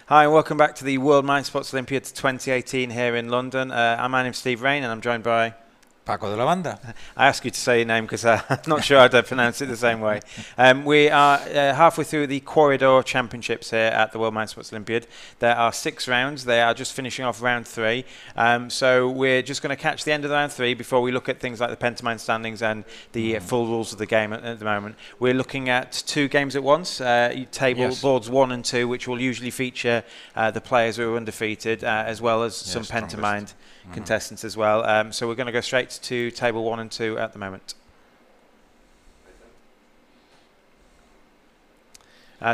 Hi, and welcome back to the World Mind Sports Olympiad 2018 here in London. My name's Steve Rain, and I'm joined by Paco de la Banda. I ask you to say your name because I'm not sure I'd pronounce it the same way. We are halfway through the Quoridor Championships here at the World Mind Sports Olympiad. There are 6 rounds. They are just finishing off round 3. So we're just going to catch the end of round 3 before we look at things like the pentamine standings and the full rules of the game at the moment. We're looking at 2 games at once, boards 1 and 2, which will usually feature the players who are undefeated, as well as some pentamine contestants as well. So we're going to go straight to table 1 and 2 at the moment.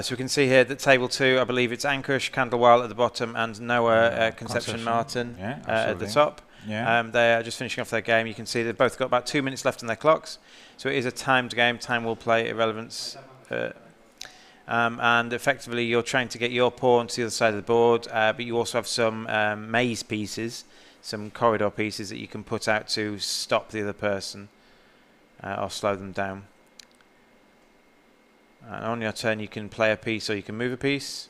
So we can see here that table 2, I believe it's Ankush Khandelwal at the bottom and Noah Conception Martin at the top. They are just finishing off their game. You can see they've both got about 2 minutes left on their clocks. So it is a timed game. Time will play irrelevance. And effectively you're trying to get your pawn to the other side of the board, but you also have some maze pieces, some corridor pieces that you can put out to stop the other person or slow them down. And on your turn you can play a piece or you can move a piece.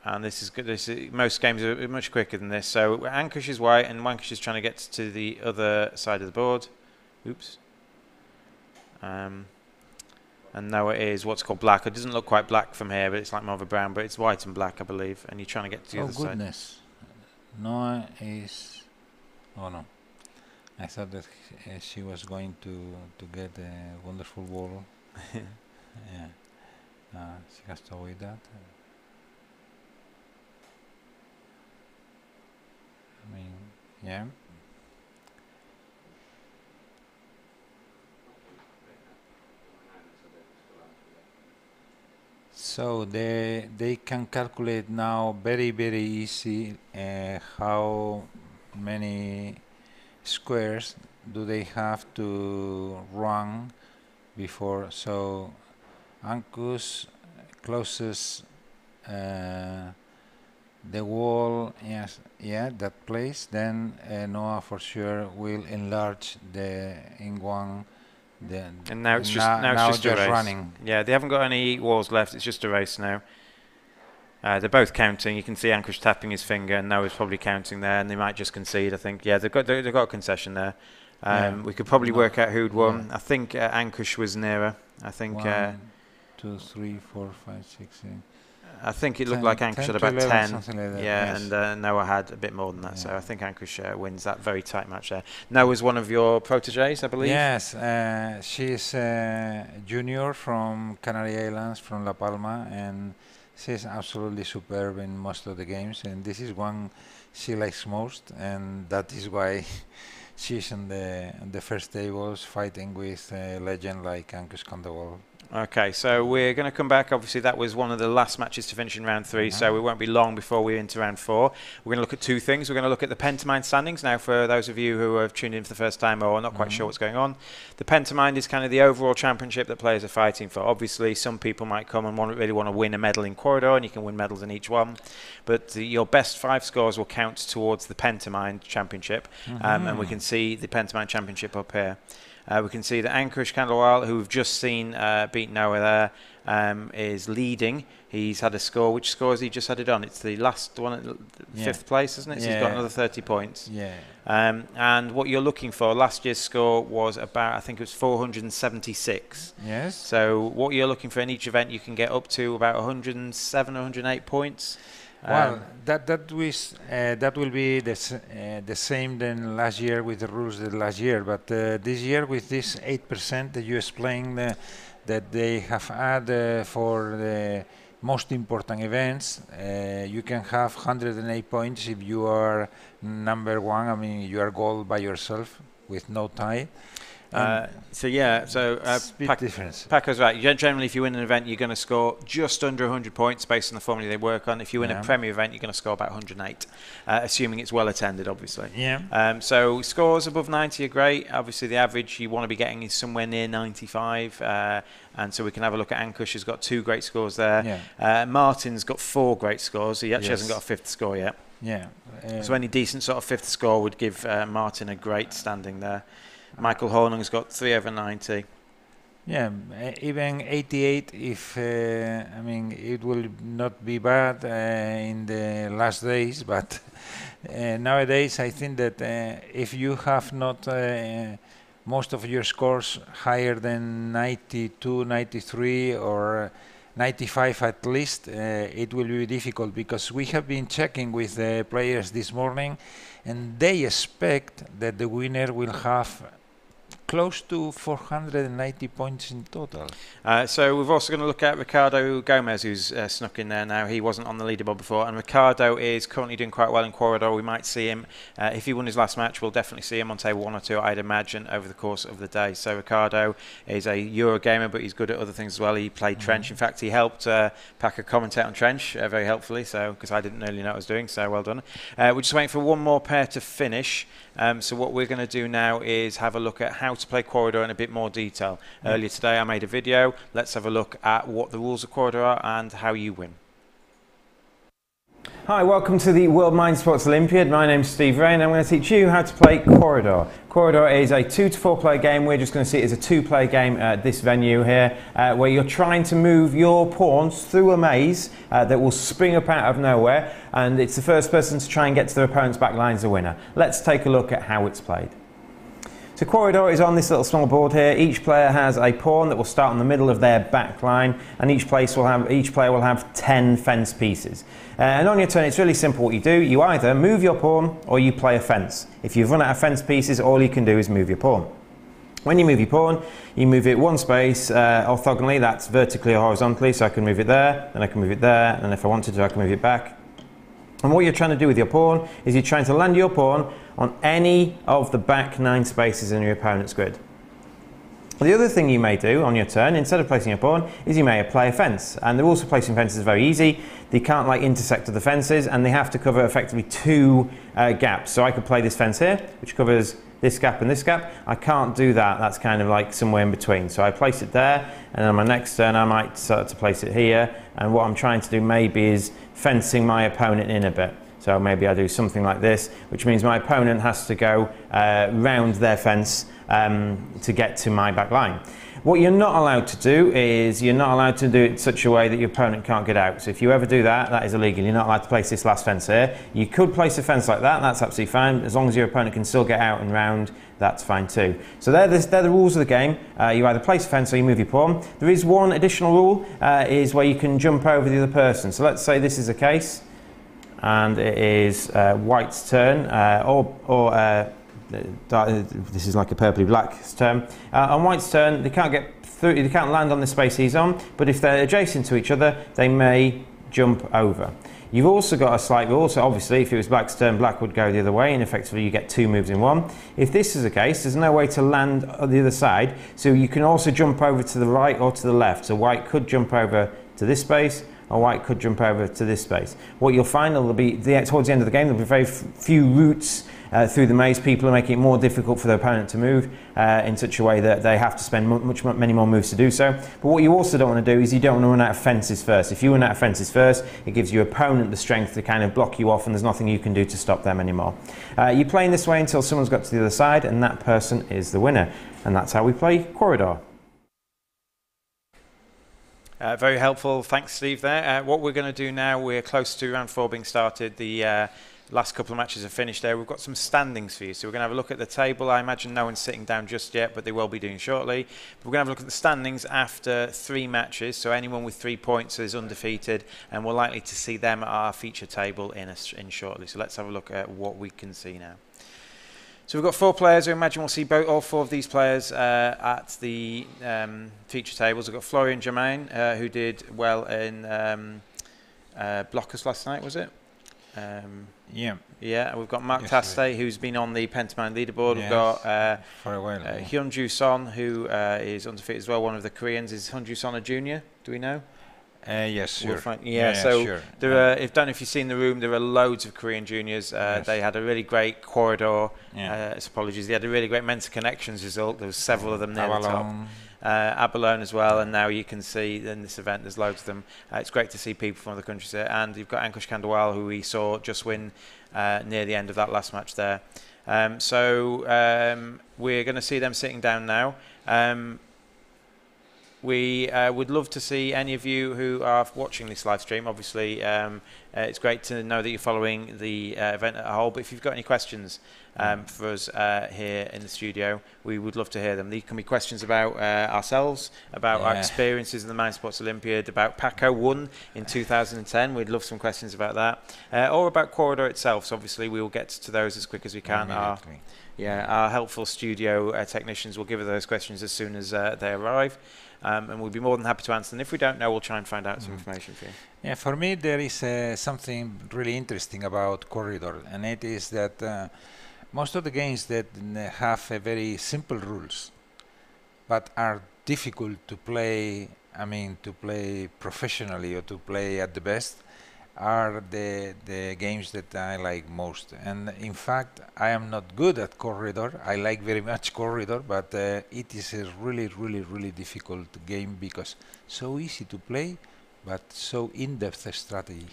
And this is good. Most games are much quicker than this. So Ankush is white and Wankush is trying to get to the other side of the board. Oops. And Noah is what's called black. It doesn't look quite black from here, but it's like more of a brown, but it's white and black, I believe. And you're trying to get to the other side. Oh, goodness. Noah is... Oh, no. I thought that she was going to get a wonderful ball. Yeah. She has to avoid that. I mean, yeah. So they can calculate now very easy how many squares do they have to run before. So Ankush closes the wall, that place. Then Noah for sure will enlarge the in one. And now it's just a race. Running. Yeah, they haven't got any walls left. It's just a race now. They're both counting. You can see Ankush tapping his finger, and Noah's probably counting there, and they might just concede. I think. Yeah, they've got a concession there. We could probably work out who'd won. I think Ankush was nearer. I think. 1, 2, 3, 4, 5, 6, 7. I think it looked like Ankush had about 10. Something like that, And Noah had a bit more than that. So I think Ankush wins that very tight match there. Noah's one of your proteges, I believe. Yes, she's a junior from Canary Islands, from La Palma, and she's absolutely superb in most of the games. And this is one she likes most, and that is why she's on the first tables fighting with a legend like Ankush Khandelwal. Okay, so we're going to come back. Obviously, that was one of the last matches to finish in round 3, so it won't be long before we're into round 4. We're going to look at 2 things. We're going to look at the pentamine standings. Now, for those of you who have tuned in for the first time or are not quite sure what's going on, the pentamine is kind of the overall championship that players are fighting for. Obviously, some people might come and really want to win a medal in Quoridor, and you can win medals in each one. But your best 5 scores will count towards the pentamine championship, and we can see the pentamine championship up here. We can see that Ankush Khandelwal, who we've just seen beat Noah there, is leading. He's had a score. Which score has he just had it on? It's the last one at 5th place, isn't it? So he's got another 30 points. And what you're looking for, last year's score was about, I think it was 476. Yes. So what you're looking for in each event, you can get up to about 107 or 108 points. Well, that will be the same than last year with the rules that last year, but this year with this 8% that you explained that they have had for the most important events, you can have 108 points if you are number 1. I mean, you are gold by yourself with no tie. Difference. Paco's right. Generally, if you win an event, you're going to score just under 100 points based on the formula they work on. If you win a Premier event, you're going to score about 108, assuming it's well attended, obviously. So scores above 90 are great. Obviously, the average you want to be getting is somewhere near 95. And so we can have a look at Ankush, who's got 2 great scores there. Martin's got 4 great scores. He actually hasn't got a 5th score yet. So any decent sort of 5th score would give Martin a great standing there. Michael Hornung's got 3 over 90. Yeah, even 88. If I mean, it will not be bad in the last days, but nowadays I think that if you have not most of your scores higher than 92, 93, or 95 at least, it will be difficult, because we have been checking with the players this morning, and they expect that the winner will have close to 490 points in total. So we're also going to look at Ricardo Gomez, who's snuck in there now. He wasn't on the leaderboard before, and Ricardo is currently doing quite well in quoridor. We might see him, if he won his last match, we'll definitely see him on table 1 or 2, I'd imagine, over the course of the day. So Ricardo is a Euro gamer, but he's good at other things as well. He played Trench. In fact, he helped Packer commentate on Trench very helpfully, so because I didn't really know what I was doing, so well done. We're just waiting for one more pair to finish. So what we're going to do now is have a look at how to play quoridor in a bit more detail. Earlier today I made a video. Let's have a look at what the rules of quoridor are and how you win. Hi, welcome to the World Mind Sports Olympiad. My name's Steve Ray and I'm going to teach you how to play quoridor. Quoridor is a 2 to 4 player game. We're just going to see it as a 2 player game at this venue here, where you're trying to move your pawns through a maze that will spring up out of nowhere, and it's the first person to try and get to their opponent's back line is the winner. Let's take a look at how it's played. So quoridor is on this little small board here. Each player has a pawn that will start in the middle of their back line, and each player will have 10 fence pieces. And on your turn, it's really simple what you do. You either move your pawn or you play a fence. If you've run out of fence pieces, all you can do is move your pawn. When you move your pawn, you move it 1 space orthogonally, that's vertically or horizontally, so I can move it there, then I can move it there, and if I wanted to, I can move it back. And what you're trying to do with your pawn is you're trying to land your pawn on any of the back 9 spaces in your opponent's grid. The other thing you may do on your turn, instead of placing your pawn, is you may play a fence. And the rules for placing fences are very easy. They can't intersect with the fences, and they have to cover effectively 2 gaps. So I could play this fence here, which covers this gap and this gap. I can't do that. That's kind of like somewhere in between. So I place it there, and on my next turn I might start to place it here. And what I'm trying to do maybe is fencing my opponent in a bit. So maybe I do something like this, which means my opponent has to go round their fence to get to my back line. What you're not allowed to do is you're not allowed to do it in such a way that your opponent can't get out. So if you ever do that, that is illegal. You're not allowed to place this last fence here. You could place a fence like that, that's absolutely fine. As long as your opponent can still get out and round, that's fine too. So they're the rules of the game. You either place a fence or you move your pawn. There is one additional rule, is where you can jump over the other person. So let's say this is a case, and it is white's turn, this is like a purpley black turn. On white's turn, they can't get through, they can't land on the space he's on, but if they're adjacent to each other, they may jump over. You've also got a slight rule, so obviously if it was black's turn, black would go the other way, and effectively you get 2 moves in 1. If this is the case, there's no way to land on the other side, so you can also jump over to the right or to the left. So white could jump over to this space, or white could jump over to this space. What you'll find will be, towards the end of the game, there'll be very few routes through the maze. People are making it more difficult for their opponent to move in such a way that they have to spend many more moves to do so. But what you also don't want to do is you don't want to run out of fences first. If you run out of fences first, it gives your opponent the strength to kind of block you off, and there's nothing you can do to stop them anymore. You play in this way until someone's got to the other side, and that person is the winner. And that's how we play quoridor. Very helpful, thanks Steve there. What we're going to do now, we're close to round 4 being started. The last couple of matches are finished there. We've got some standings for you, so we're going to have a look at the table. I imagine no one's sitting down just yet, but they will be doing shortly. But we're going to have a look at the standings after 3 matches, so anyone with 3 points is undefeated, and we're likely to see them at our feature table in shortly. So let's have a look at what we can see now. So we've got 4 players. I imagine we'll see all 4 of these players at the feature tables. We've got Florian Germain, who did well in Blockers last night, was it? Yeah. Yeah, we've got Mark Taste, who's been on the Pentamind leaderboard. We've got for a while. Hyunju Son, who is undefeated as well, one of the Koreans. Is Hyunju Son a junior? Do we know? Yes, sure. So sure. There are, don't know if you've seen the room, there are loads of Korean juniors. They had a really great quoridor. Apologies, they had a really great Mentor Connections result. There was several of them near the top. Abalone as well, and now you can see in this event there's loads of them. It's great to see people from other countries here, and you've got Ankush Kandawal, who we saw just win near the end of that last match there. We're going to see them sitting down now. We would love to see any of you who are watching this live stream. Obviously, it's great to know that you're following the event as a whole, but if you've got any questions for us here in the studio, we would love to hear them. These can be questions about ourselves, about our experiences in the Mind Sports Olympiad, about Paco won in 2010. We'd love some questions about that, or about Quoridor itself. So obviously, we will get to those as quick as we can. Our helpful studio technicians will give us those questions as soon as they arrive. And we'll be more than happy to answer them. If we don't know, we'll try and find out some information for you. Yeah, for me there is something really interesting about Quoridor, and it is that most of the games that have very simple rules, but are difficult to play, I mean to play professionally or to play at the best, are the games that I like most. And in fact, I am not good at Quoridor. I like very much Quoridor, but it is a really difficult game because so easy to play, but so in-depth strategy.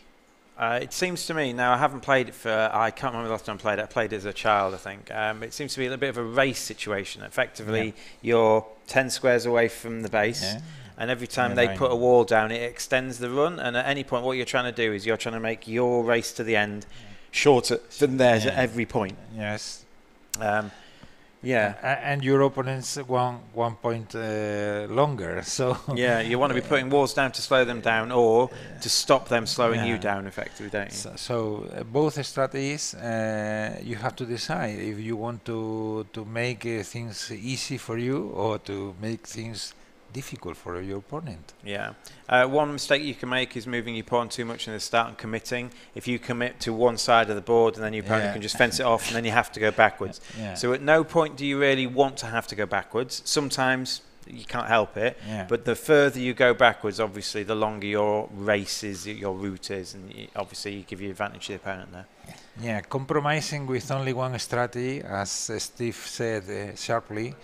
It seems to me, now I haven't played it for, I can't remember the last time I played it. I played it as a child, I think. It seems to be a little bit of a race situation. Effectively, you're 10 squares away from the base. And every time they put a wall down, it extends the run. And at any point, what you're trying to do is you're trying to make your race to the end shorter than theirs at every point. Yes. And your opponent's one point longer. So you want to be putting walls down to slow them down, or to stop them slowing you down, effectively, don't you? So both strategies, you have to decide if you want to make things easy for you or to make things difficult for your opponent. One mistake you can make is moving your pawn too much in the start and committing. If you commit to one side of the board, and then your opponent can just fence it off, and then you have to go backwards. So at no point do you really want to have to go backwards. Sometimes you can't help it, but the further you go backwards, obviously the longer your race is, your route is, and obviously you give you advantage to the opponent there. Compromising with only one strategy, as Steve said sharply,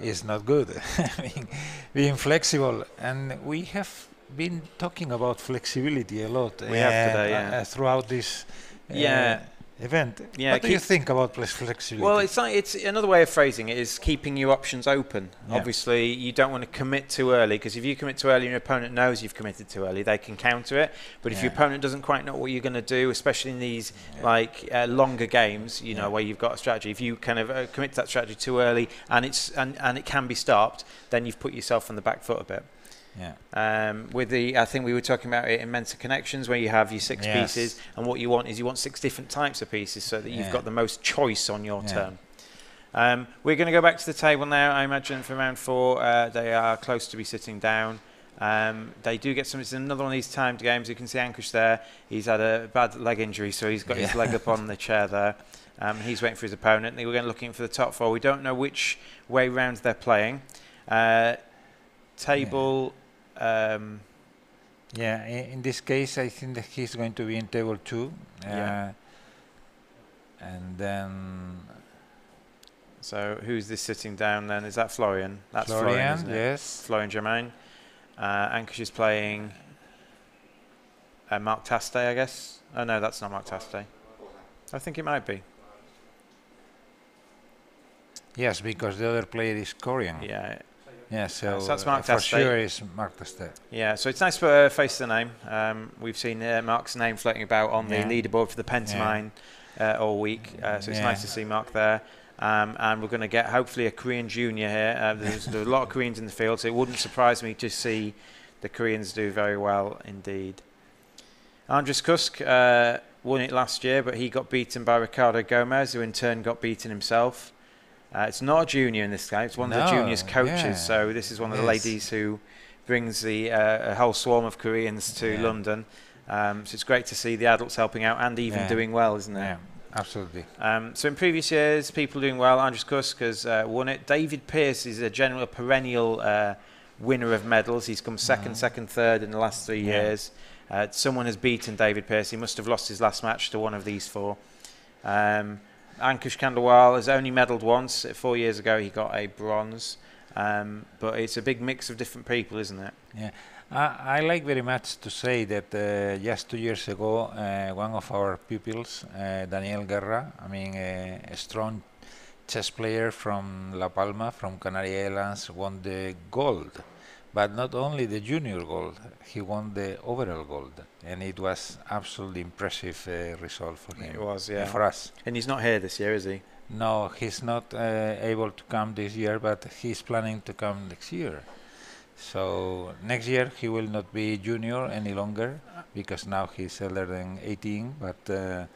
is not good. I mean, being flexible, and we have been talking about flexibility a lot. We have today, throughout this event. What do you think about flexibility? Well, it's another way of phrasing it is keeping your options open. Obviously, you don't want to commit too early, because if you commit too early and your opponent knows you've committed too early, they can counter it. But if your opponent doesn't quite know what you're going to do, especially in these longer games, you know, where you've got a strategy, if you kind of commit to that strategy too early and it can be stopped, then you've put yourself on the back foot a bit. I think we were talking about it in Mensa Connections, where you have your 6 pieces, and what you want is 6 different types of pieces, so that you've got the most choice on your turn. We're going to go back to the table now. I imagine for round 4 they are close to be sitting down. They do get some. It's another one of these timed games. You can see Ankush there. He's had a bad leg injury, so he's got his leg up on the chair there. He's waiting for his opponent. We're going to looking for the top 4. We don't know which way round they're playing. Table. In this case, I think that he's going to be in table 2. And then. So who's this sitting down then? Is that Florian? That's Florian, isn't it? yes. Florian Germain. Ankush is playing Mark Taste, I guess. Oh no, that's not Mark Taste. I think it might be. Yes, because the other player is Korean. So that's Mark for sure is Mark Taste. So it's nice to put a face to the name. We've seen Mark's name floating about on the leaderboard for the Pentamine all week, so it's nice to see Mark there. And we're going to get hopefully a Korean junior here. There's a lot of Koreans in the field, so it wouldn't surprise me to see the Koreans do very well indeed. Andres Kusk won it last year, but he got beaten by Ricardo Gomez, who in turn got beaten himself. It's not a junior in this game, it's one of the juniors' coaches, so this is one of the ladies who brings the a whole swarm of Koreans to London. So it's great to see the adults helping out and even doing well, isn't it? Absolutely. So in previous years, people doing well. Andres Kusk has won it. David Pearce is a perennial winner of medals. He's come second, third in the last 3 years. Someone has beaten David Pearce. He must have lost his last match to one of these 4. Ankush Khandelwal has only medalled once. 4 years ago, he got a bronze. But it's a big mix of different people, isn't it? I like very much to say that just 2 years ago, one of our pupils, Daniel Guerra, I mean, a strong chess player from La Palma, from Canary Islands, won the gold. But not only the junior gold, he won the overall gold. And it was absolutely impressive result for him. It was, yeah. And for us. And he's not here this year, is he? No, he's not able to come this year, but he's planning to come next year. So next year he will not be junior any longer because now he's older than 18. But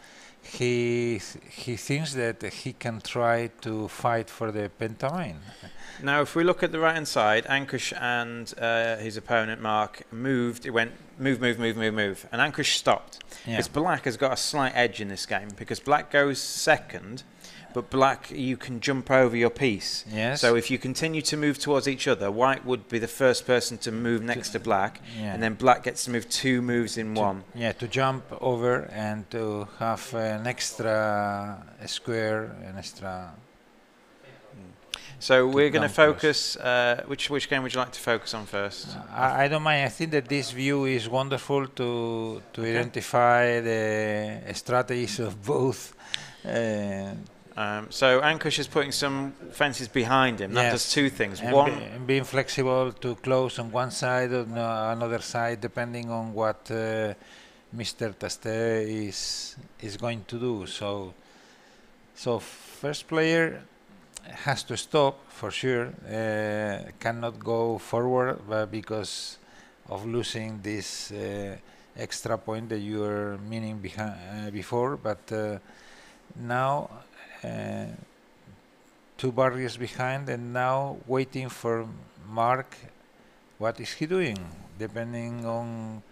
he thinks that he can try to fight for the pentamine. Now, if we look at the right-hand side, Ankush and his opponent Mark moved. It went move, and Ankush stopped. Because Black has got a slight edge in this game because Black goes second. But Black, you can jump over your piece. Yes. So if you continue to move towards each other, White would be the first person to move next to Black, and then Black gets to move 2 moves in one. Yeah, to jump over and to have an extra square, an extra. So we're going to focus. Which game would you like to focus on first? I don't mind. I think that this view is wonderful to identify the strategies of both. So Ankush is putting some fences behind him. That does 2 things. And one, being flexible to close on one side or another side, depending on what Mr. Taste is going to do. So first player has to stop for sure. Cannot go forward, but because of losing this extra point that you were meaning before. But now 2 barriers behind, and now waiting for Mark. What is he doing? Depending on.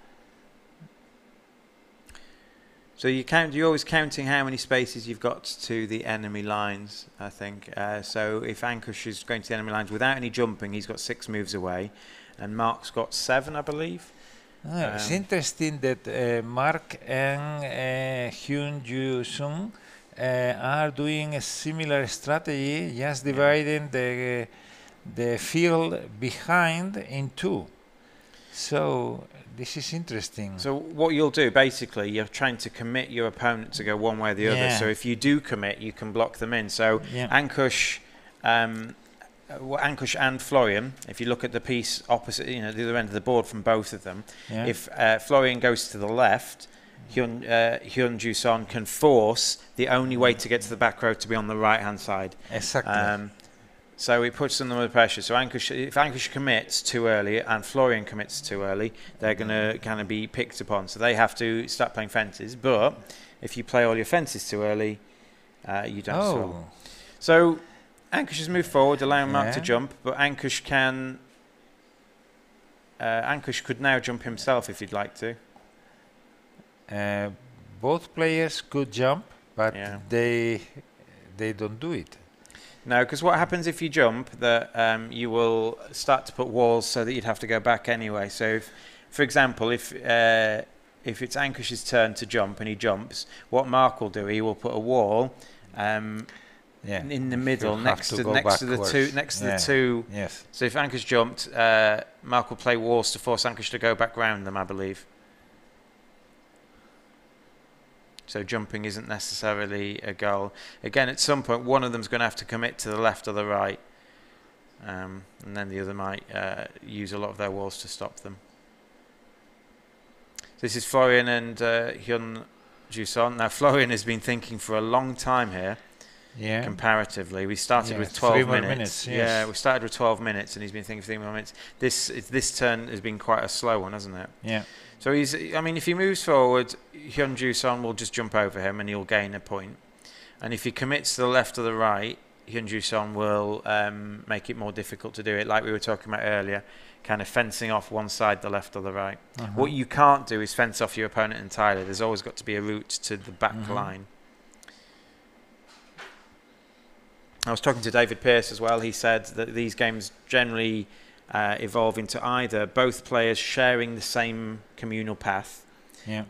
So you're always counting how many spaces you've got to the enemy lines, I think. So if Ankush is going to the enemy lines without any jumping, he's got 6 moves away, and Mark's got 7, I believe. It's interesting that Mark and Hyun Joo Sung are doing a similar strategy, just dividing the field behind in 2. So this is interesting. So what you'll do, basically, you're trying to commit your opponent to go one way or the other. So if you do commit, you can block them in. So Ankush and Florian, if you look at the piece opposite, the other end of the board from both of them, if Florian goes to the left, Hyun Joo Son can force the only way to get to the back row to be on the right-hand side. Exactly. So it puts them under pressure. So if Ankush commits too early and Florian commits too early, they're going to kind of be picked upon. So they have to start playing fences. But if you play all your fences too early, you don't solve. So Ankush has moved forward, allowing Mark to jump. But Ankush could now jump himself if he'd like to. Both players could jump, but they don't do it. No, because what happens if you jump, that you will start to put walls so that you'd have to go back anyway. So, if, for example, if it's Ankush's turn to jump and he jumps, what Mark will do, he will put a wall in the middle next to the two. Yes. So if Ankush jumped, Mark will play walls to force Ankush to go back round them, I believe. So jumping isn't necessarily a goal. Again, at some point, one of them's going to have to commit to the left or the right. And then the other might use a lot of their walls to stop them. This is Florian and Hyun Joo Son. Now, Florian has been thinking for a long time here. Comparatively, we started with 12 minutes. We started with 12 minutes, and he's been thinking for 3 more minutes. This turn has been quite a slow one, hasn't it? Yeah. So if he moves forward, Hyun Joo Son will just jump over him, and he'll gain a point. And if he commits to the left or the right, Hyun Joo Son will make it more difficult to do it, like we were talking about earlier, kind of fencing off one side, the left or the right. What you can't do is fence off your opponent entirely. There's always got to be a route to the back line. I was talking to David Pearce as well. He said that these games generally evolve into either both players sharing the same communal path,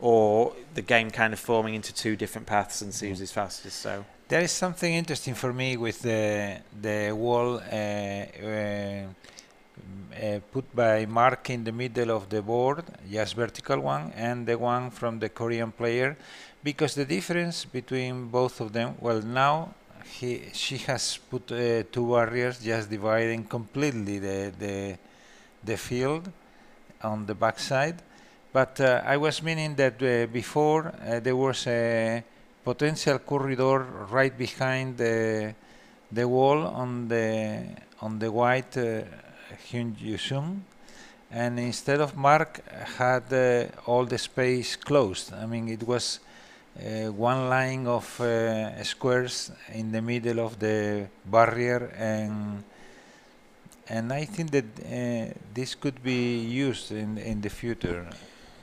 or the game kind of forming into 2 different paths and see who's as fastest. So there is something interesting for me with the wall put by Mark in the middle of the board, just vertical one, and the one from the Korean player, because the difference between both of them, well, now she has put two barriers just dividing completely the field on the backside. But I was meaning that before there was a potential corridor right behind the wall on the white Hyun-Ju-sung, and instead of Mark had all the space closed. I mean, it was one line of squares in the middle of the barrier, and I think that this could be used in the future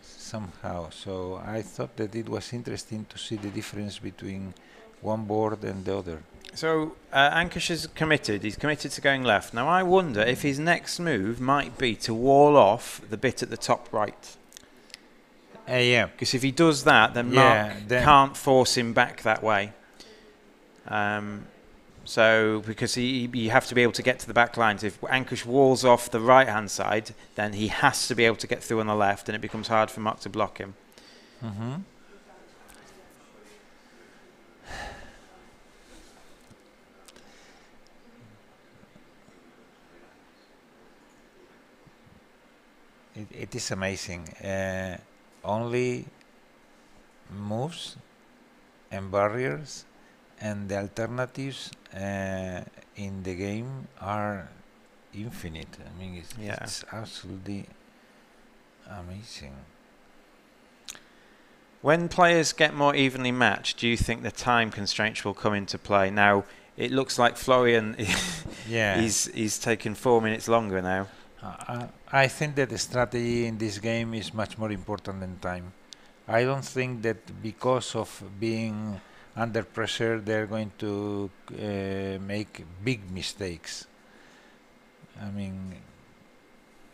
somehow. So I thought that it was interesting to see the difference between one board and the other. So Ankush is committed. He's committed to going left. Now I wonder if his next move might be to wall off the bit at the top right. Yeah. Because if he does that, then Mark can't force him back that way. So because you have to be able to get to the back lines. If Ankush walls off the right-hand side, then he has to be able to get through on the left, and it becomes hard for Mark to block him. Mm-hmm. It is amazing. Only moves and barriers, and the alternatives in the game are infinite. I mean, it's absolutely amazing. When players get more evenly matched, do you think the time constraints will come into play? Now, it looks like Florian he's taken 4 minutes longer now. I think that the strategy in this game is much more important than time. I don't think that because of being under pressure they're going to make big mistakes. I mean,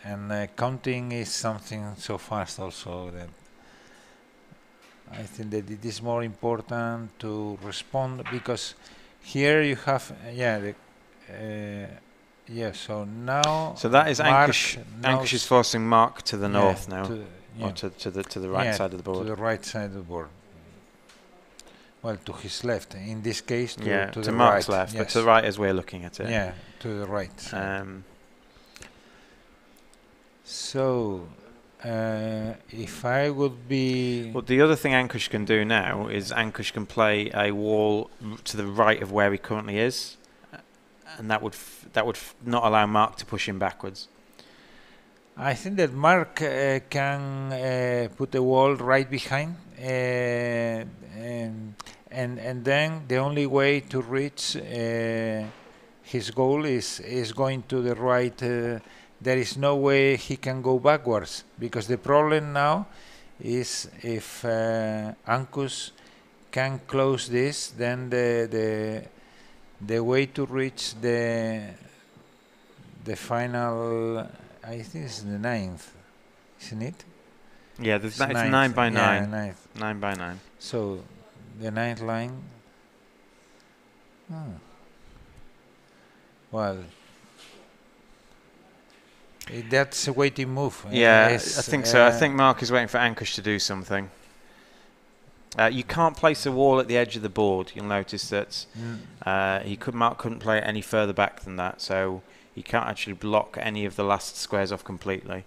and counting is something so fast also that I think that it is more important to respond, because here you have so now. So that is Ankush. Ankush is forcing Mark to the north now, or to the right side of the board. To the right side of the board. Well, to his left. In this case, to the Mark's right. left, but to the right as we're looking at it. Yeah, to the right. So, if I would be. Well, the other thing Ankush can do now is Ankush can play a wall to the right of where he currently is, and that would not allow Mark to push him backwards. I think that Mark can put a wall right behind, and then the only way to reach his goal is going to the right. There is no way he can go backwards, because the problem now is if Ankush can close this, then the way to reach the final, I think it's the 9th, isn't it? Yeah, it's 9 by 9. Yeah, 9 by 9. So the 9th line. Well, that's a waiting move. Yeah, I think so. I think Mark is waiting for Ankush to do something. You can't place a wall at the edge of the board. You'll notice that Mark couldn't play it any further back than that, so he can't actually block any of the last squares off completely.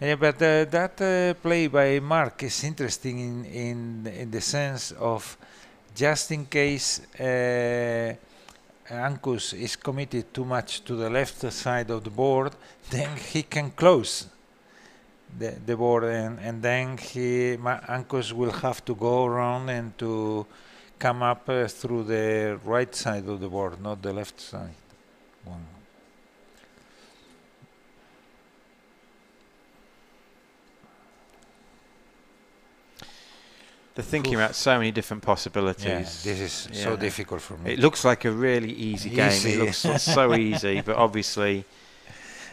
Yeah, but that play by Mark is interesting in the sense of, just in case Ankush is committed too much to the left side of the board, then he can close the board, and then Ankush will have to go around and to come up through the right side of the board, not the left side one. They're thinking about so many different possibilities. Yeah, this is so difficult for me. It looks like a really easy game. It looks so easy, but obviously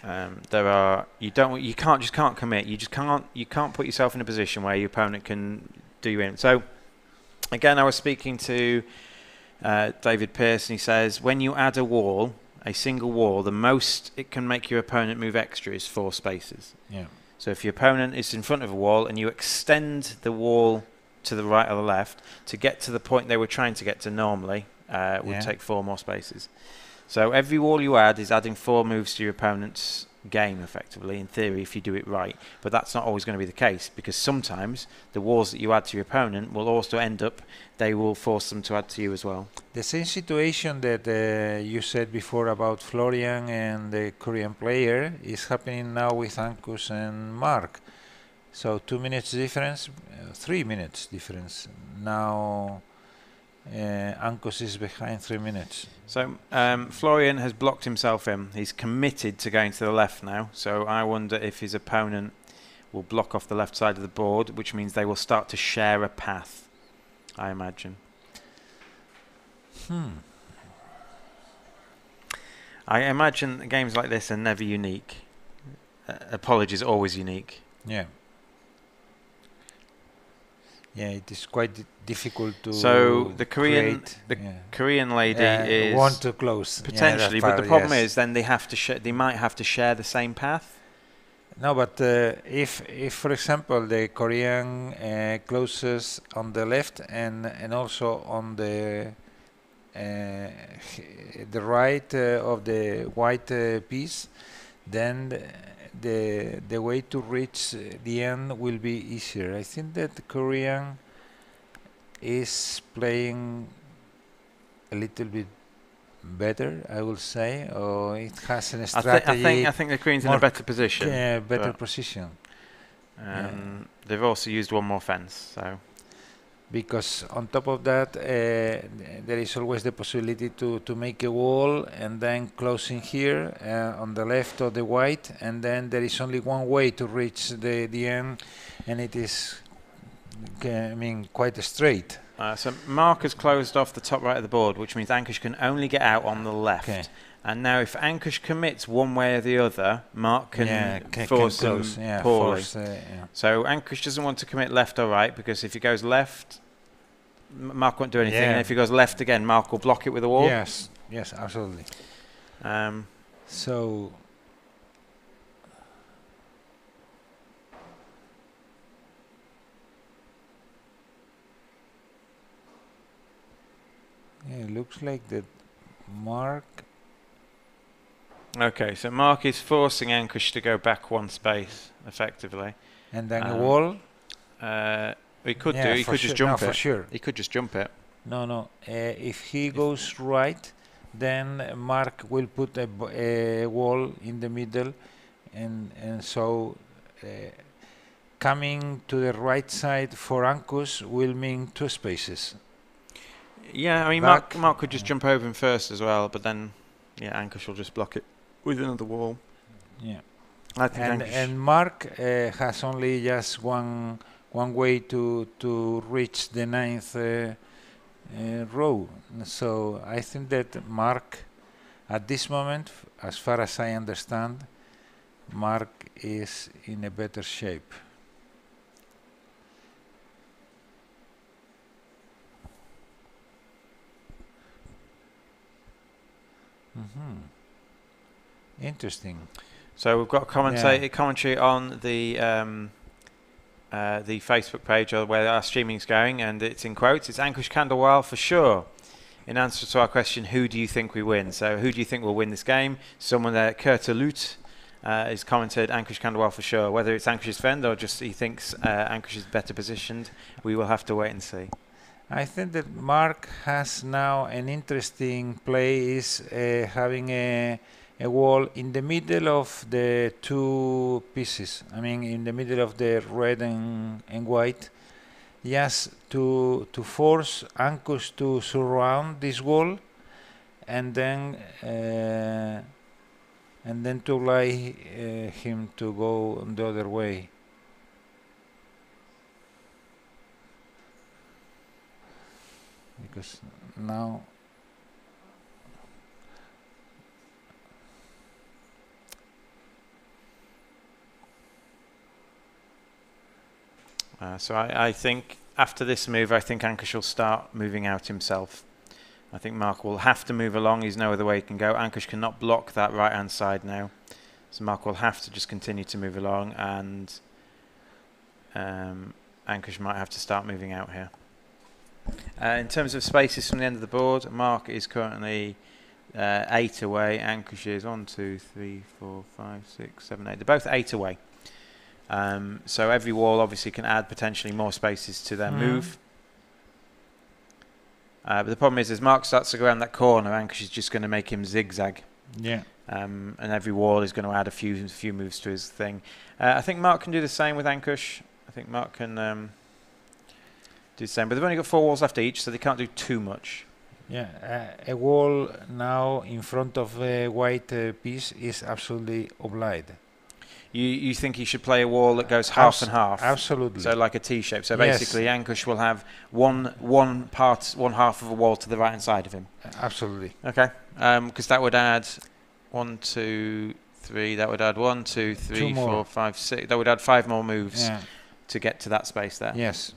you can't commit. You can't put yourself in a position where your opponent can do you in. So again, I was speaking to David Pearce, and he says when you add a wall, a single wall, the most it can make your opponent move extra is 4 spaces. Yeah. So if your opponent is in front of a wall and you extend the wall to the right or the left to get to the point they were trying to get to normally, would take 4 more spaces. So every wall you add is adding 4 moves to your opponent's game, effectively, in theory, if you do it right. But that's not always going to be the case, because sometimes the walls that you add to your opponent will also end up, they will force them to add to you as well. The same situation that you said before about Florian and the Korean player is happening now with Ankus and Mark. So 2 minutes difference, 3 minutes difference. Now Ankus is behind 3 minutes. So Florian has blocked himself in. He's committed to going to the left now. So I wonder if his opponent will block off the left side of the board, which means they will start to share a path, I imagine. I imagine games like this are never unique. Apology is always unique. Yeah. Yeah, it is quite difficult to. So the Korean, create, Korean lady is want to close potentially, but the problem is then they have to they might have to share the same path. No, but if for example the Korean closes on the left and also on the right of the white piece, then the way to reach the end will be easier. I think that the Korean is playing a little bit better, I will say, or it has a strategy. I think the Koreans in a better position. Yeah, better position. They've also used one more fence, so. Because on top of that, there is always the possibility to make a wall and then closing here on the left of the white, and then there is only one way to reach the end, and it is, I mean, quite straight. So Mark has closed off the top right of the board, which means Ankush can only get out on the left. Okay. And now if Ankush commits one way or the other, Mark can force him poorly. So Ankush doesn't want to commit left or right, because if he goes left, Mark won't do anything. And if he goes left again, Mark will block it with a wall. Yes, yes, absolutely. So it looks like that Mark. Okay, so Mark is forcing Ankush to go back 1 space, effectively. And then a wall? He could do. He could just jump it. For sure. He could just jump it. No. If he goes right, then Mark will put a wall in the middle, and so coming to the right side for Ankus will mean 2 spaces. Yeah, I mean Mark could just jump over him first as well, but then Ankush will just block it with another wall. Yeah. I think and Mark has only just one way to reach the 9th row. So I think that Mark, at this moment, as far as I understand, Mark is in a better shape. Interesting. So we've got commentary on the Facebook page where our streaming's going, and it's in quotes. It's Ankush Khandelwal for sure. In answer to our question, who do you think we win? So who do you think will win this game? Someone there, Kurtalut, has commented Ankush Khandelwal for sure. Whether it's Ankush's friend or just he thinks Ankush is better positioned, we will have to wait and see. I think that Mark has now an interesting play, is having a wall in the middle of the 2 pieces. I mean, in the middle of the red and white. Yes, to force Ankush to surround this wall, and then to allow him to go the other way. Because now so I think after this move, I think Ankush will start moving out himself. I think Mark will have to move along. There's no other way he can go. Ankush cannot block that right-hand side now. So Mark will have to just continue to move along, and Ankush might have to start moving out here. In terms of spaces from the end of the board, Mark is currently 8 away. Ankush is 1, 2, 3, 4, 5, 6, 7, 8. They're both 8 away. So every wall obviously can add potentially more spaces to their move. But the problem is, as Mark starts to go around that corner, Ankush is just going to make him zigzag. Yeah. And every wall is going to add a few moves to his thing. I think Mark can do the same with Ankush. I think Mark can do the same. But they've only got 4 walls left each, so they can't do too much. Yeah. A wall now in front of a white piece is absolutely obliged. You think he should play a wall that goes half and half? Absolutely. So like a T shape. So basically, Ankush will have one half of a wall to the right hand side of him. Absolutely. Okay. Because that would add 1, 2, 3. That would add 1, 2, 3, 4, 5, 6. That would add 5 more moves to get to that space there. Yes.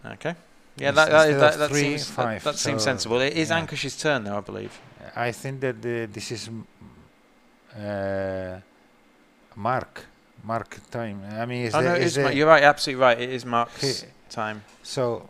Okay. Yeah, that 3, seems 5. That seems sensible. It is Ankush's turn though, I believe. I think that this is Mark time. I mean, you're right, absolutely right. It is Mark's time. So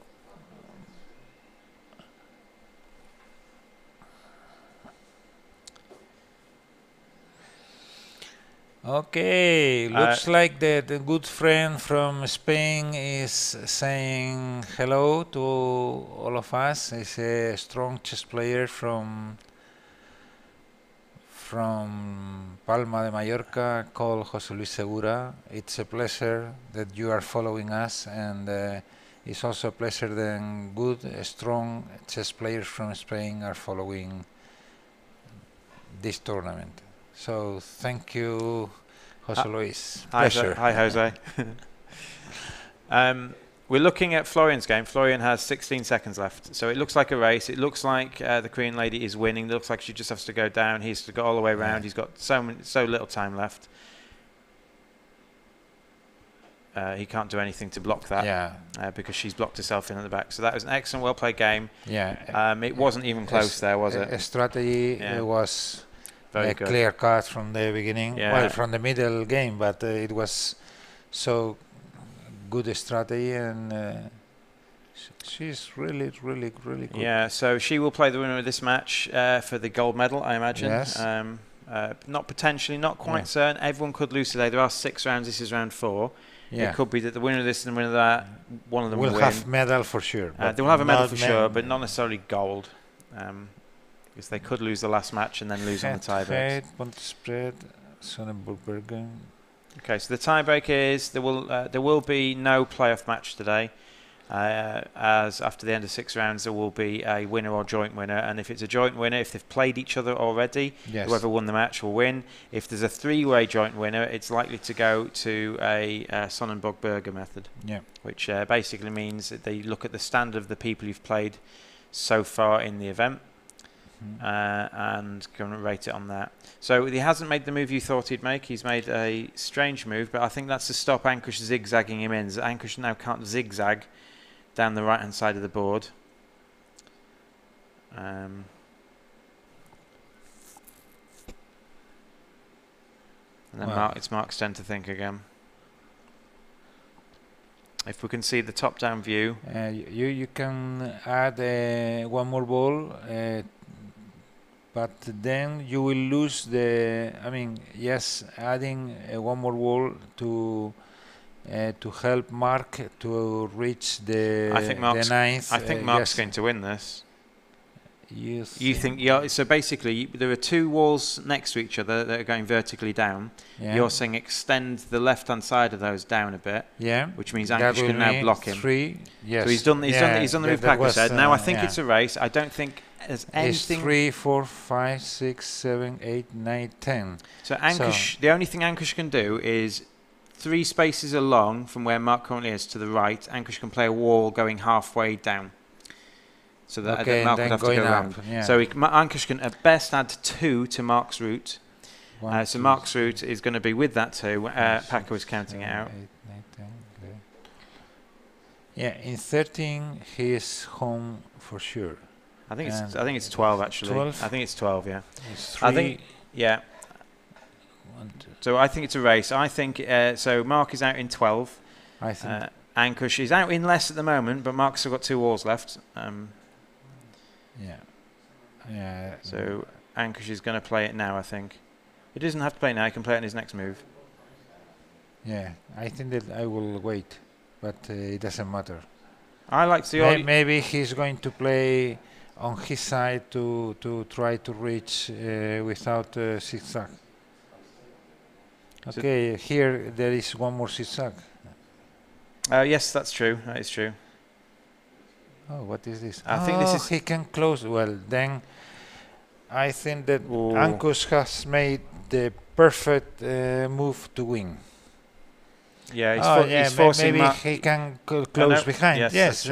okay, looks like the good friend from Spain is saying hello to all of us. He's a strong chess player from Palma de Mallorca, called José Luis Segura. It's a pleasure that you are following us, and it's also a pleasure that good, strong chess players from Spain are following this tournament. So thank you, José Luis. Pleasure. Hi, Jose. We're looking at Florian's game. Florian has 16 seconds left. So it looks like a race. It looks like the Korean lady is winning. It looks like she just has to go down. He's to go all the way around. He's got so little time left. He can't do anything to block that because she's blocked herself in at the back. So that was an excellent, well-played game. Yeah. It wasn't even close there, was it? A strategy was very good. Clear cut from the beginning. Yeah. Well, from the middle game, but it was so good strategy, and she's really good. Yeah, so she will play the winner of this match for the gold medal, I imagine. Yes. Not potentially, not quite certain. Everyone could lose today. There are 6 rounds. This is round 4. Yeah. It could be that the winner of this and the winner of that, one of them will win. have medal for sure. They will have a medal for sure, but not necessarily gold. Because they could lose the last match and then lose on the tiebreaks. Point spread, Sonnenburg. Okay, so the tiebreak is there will be no playoff match today, as after the end of 6 rounds there will be a winner or joint winner, and if it's a joint winner, if they've played each other already, whoever won the match will win. If there's a 3-way joint winner, it's likely to go to a Sonnenburg-Berger method, which basically means that they look at the standard of the people you've played so far in the event. And going to rate it on that. So he hasn't made the move you thought he'd make. He's made a strange move, but I think that's to stop Ankush zigzagging him in. Ankush now can't zigzag down the right hand side of the board. And then it's Mark's turn to think again. If we can see the top down view, you can add one more ball, but then you will lose the. I mean, yes, adding one more wall to help Mark to reach the the ninth. I think Mark's going to win this. You think? Yeah. So basically, there are 2 walls next to each other that are going vertically down. Yeah. You're saying extend the left-hand side of those down a bit. Yeah. Which means Ankush can now block him. 3. Yes. So he's done the move Packer said. Now I think it's a race. I don't think there's anything. It's 3, 4, 5, 6, 7, 8, 9, 10. So Ankush, the only thing Ankush can do is 3 spaces along from where Mark currently is to the right. Ankush can play a wall going halfway down. So that Mark would have to go around. So Ankush can at best add 2 to Mark's route. So Mark's route is going to be with that 2. Packer was counting it out. 8, 9, 10, okay. Yeah, in 13 he is home for sure. I think it's 12 actually. 12? I think it's 12. Yeah. It's I think. Yeah. 1, 2. So I think it's a race. I think so. Mark is out in 12. I think. Ankush is out in less at the moment, but Mark's still got 2 walls left. Yeah. Yeah. So Ankush is going to play it now. I think. He doesn't have to play it now. He can play it in his next move. Yeah. I think that I will wait, but it doesn't matter. I like the maybe he's going to play on his side to try to reach without zigzag. Okay, here there is one more zigzag. Yes, that's true. That is true. Oh, what is this? I think this is. He can close. Well, then I think that Ankush has made the perfect move to win. Yeah, he's forcing. Maybe he can close behind. Yes,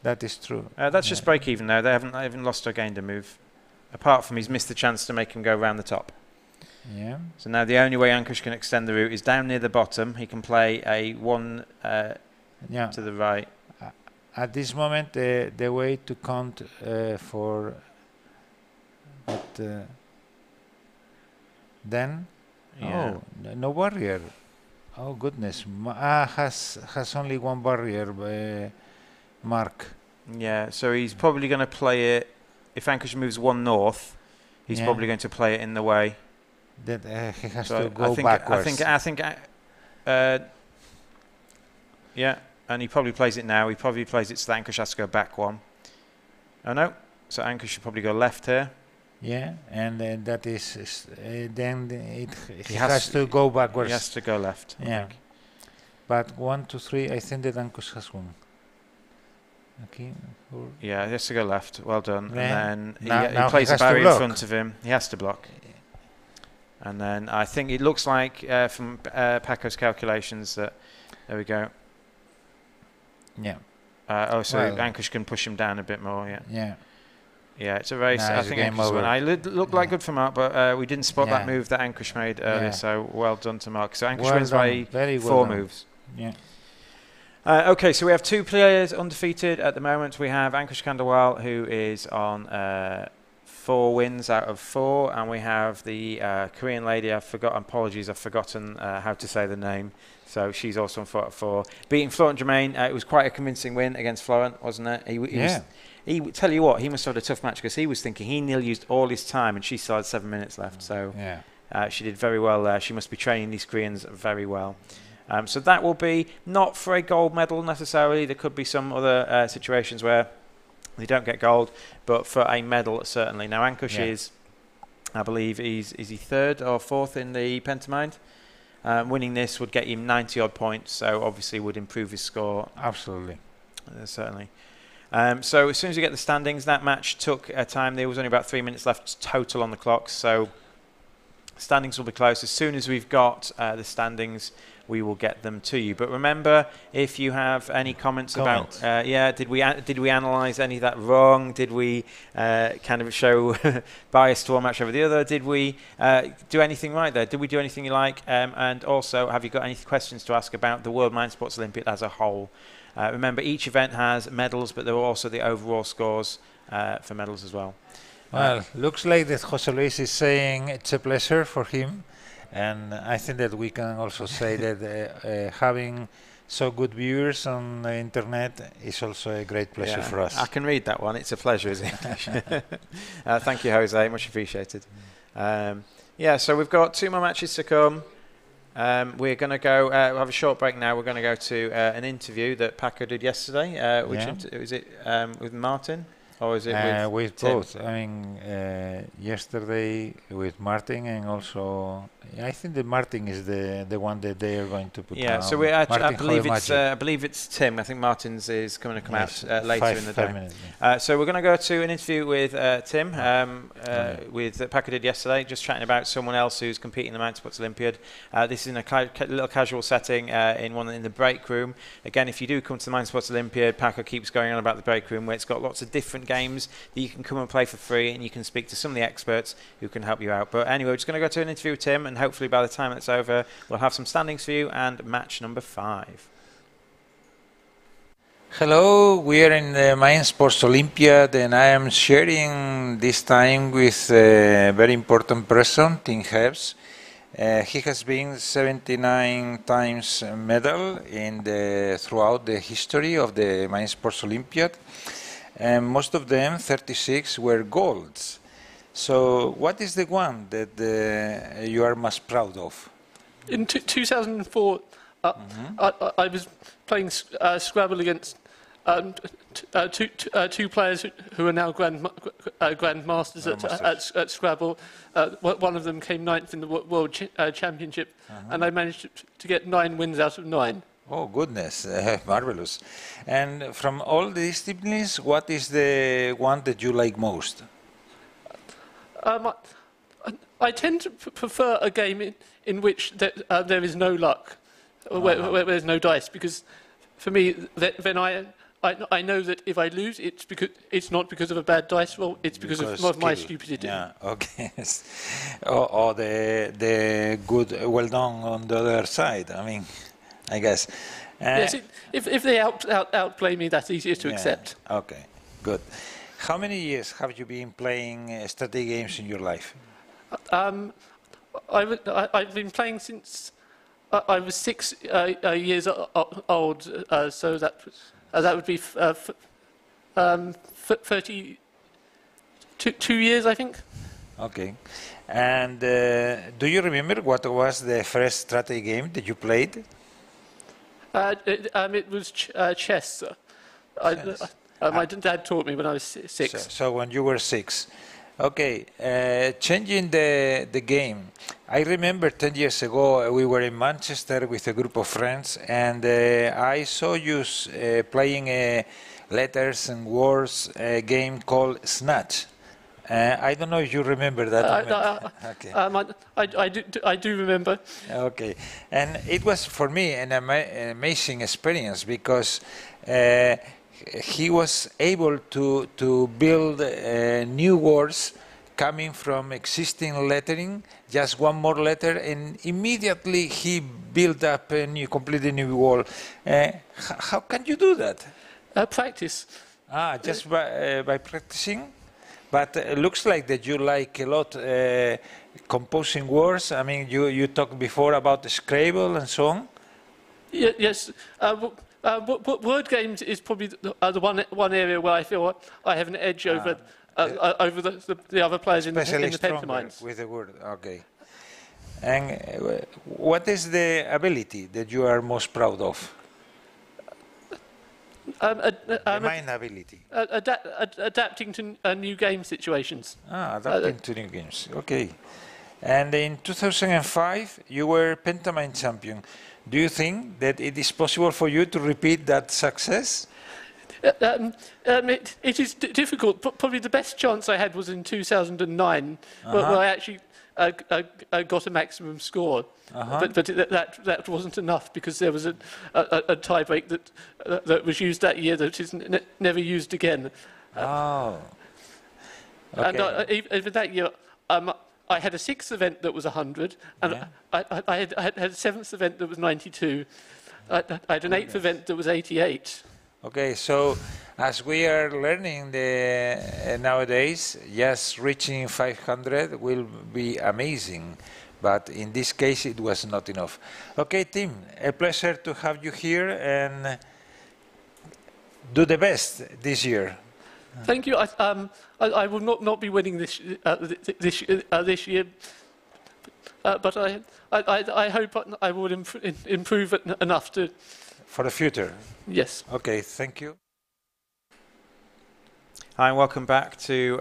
that is true. That's just break even now. They haven't lost or gained a move, apart from he's missed the chance to make him go round the top. Yeah. So now the only way Ankush can extend the route is down near the bottom. He can play a 1 to the right. At this moment, the way to count for that, then no barrier. Oh goodness, has only one barrier. Mark. Yeah, so he's probably going to play it. If Ankush moves 1 north, he's probably going to play it in the way. That he has to go backwards. I think. Yeah, and he probably plays it now. He probably plays it so that Ankush has to go back 1. Oh no, so Ankush should probably go left here. Yeah, and that is then he has to go backwards. He has to go left. Yeah, but 1, 2, 3. I think that Ankush has won. Okay. Yeah, he has to go left. Well done. Then and then he plays a barrier in front of him. He has to block. And then I think it looks like from Paco's calculations that there we go. Yeah. Ankush can push him down a bit more. Yeah. Yeah. Yeah, it's a race. I think Ankush won. I looked like good for Mark, but we didn't spot that move that Ankush made earlier. So well done to Mark. So Ankush wins by 4 moves. Yeah. Okay, so we have 2 players undefeated at the moment. We have Ankush Khandelwal, who is on 4 wins out of 4, and we have the Korean lady. I've forgotten how to say the name. So she's also on 4 out of 4, beating Florent Germain. It was quite a convincing win against Florent, wasn't it? He tell you what, he must have had a tough match because he was thinking he nearly used all his time, and she still had 7 minutes left. So she did very well there. She must be training these Koreans very well. So that will be not for a gold medal necessarily. There could be some other situations where they don't get gold, but for a medal certainly. Now Ankush is, I believe, is he 3rd or 4th in the Pentamind? Winning this would get him 90 odd points, so obviously would improve his score. Absolutely, certainly. So as soon as you get the standings, that match took time. There was only about 3 minutes left total on the clock, so standings will be close. As soon as we've got the standings, we will get them to you. But remember, if you have any comments about, did we analyse any of that wrong? Did we kind of show bias to one match over the other? Did we do anything right there? Did we do anything you like? And also, have you got any questions to ask about the World Mind Sports Olympiad as a whole? Remember, each event has medals, but there are also the overall scores for medals as well. Well, looks like that Jose Luis is saying it's a pleasure for him. And I think that we can also say that having so good viewers on the internet is also a great pleasure for us. I can read that one. It's a pleasure, is English. Thank you, Jose. Much appreciated. So we've got 2 more matches to come. We're going to go we'll have a short break now. We're going to go to an interview that Paco did yesterday. Was it with Martin? Or is it with both? I mean, yesterday with Martin, and also I think that Martin is the one that they are going to put. Yeah, so we I believe it's Tim. I think Martin's is going to come out later in the day. Minutes, so we're going to go to an interview with Tim, with Paco did yesterday, just chatting about someone else who's competing in the Mountain Sports Olympiad. This is in a little casual setting in the break room. Again, if you do come to the Mountain Sports Olympiad, Paco keeps going on about the break room, where it's got lots of different games that you can come and play for free, and you can speak to some of the experts who can help you out. But anyway, we're just going to go to an interview with Tim, and hopefully by the time it's over, we'll have some standings for you and match number 5. Hello, we are in the Mind Sports Olympiad, and I am sharing this time with a very important person, Tim Hebbs. He has been 79 times medal throughout the history of the Mind Sports Olympiad, and most of them, 36, were golds. So, what is the one that you are most proud of? In 2004, I was playing Scrabble against two players who are now grandmasters at Scrabble. One of them came ninth in the World Championship, and I managed to get 9 wins out of 9. Oh, goodness, marvelous. And from all the disciplines, what is the one that you like most? I tend to prefer a game in which there is no luck, where there's no dice, because for me, then I know that if I lose, it's not because of a bad dice roll, it's because of my stupidity. Yeah, okay. or the good, well done on the other side, I mean, I guess. Yes, if they outplay me, that's easier to accept. Okay, good. How many years have you been playing strategy games in your life? I've been playing since I was 6 years old, so that would be 32 years, I think. Okay. And do you remember what was the first strategy game that you played? It was chess. My dad taught me when I was 6. So when you were 6. Okay, changing the game. I remember 10 years ago we were in Manchester with a group of friends, and I saw you playing a letters and words game called Snatch. I don't know if you remember that. Okay. I do remember. Okay, and it was for me an amazing experience because he was able to build new words coming from existing lettering, just one more letter, and immediately he built up a completely new word. How can you do that? Practice. Just by practicing? But it looks like that you like a lot composing words. I mean, you talked before about the Scrabble and so on. Yes. Word games is probably the one area where I feel I have an edge over the other players in the pantomimes. With the word, okay. And what is the ability that you are most proud of? The mind ability. Adapting to new game situations. Adapting to new games. Okay. And in 2005, you were pantomime champion. Do you think that it is possible for you to repeat that success? It is difficult. Probably the best chance I had was in 2009, where I actually got a maximum score. But that wasn't enough because there was a tie-break that was used that year that is never used again. Okay. And even that year, I had a 6th event that was 100, and I had a 7th event that was 92. I had an 8th event that was 88. Okay, so as we are learning nowadays, just reaching 500 will be amazing. But in this case, it was not enough. Okay, Tim, a pleasure to have you here and do the best this year. Thank you. I will not be winning this year, but I hope I will improve enough to. For the future. Yes. Okay. Thank you. Hi and welcome back to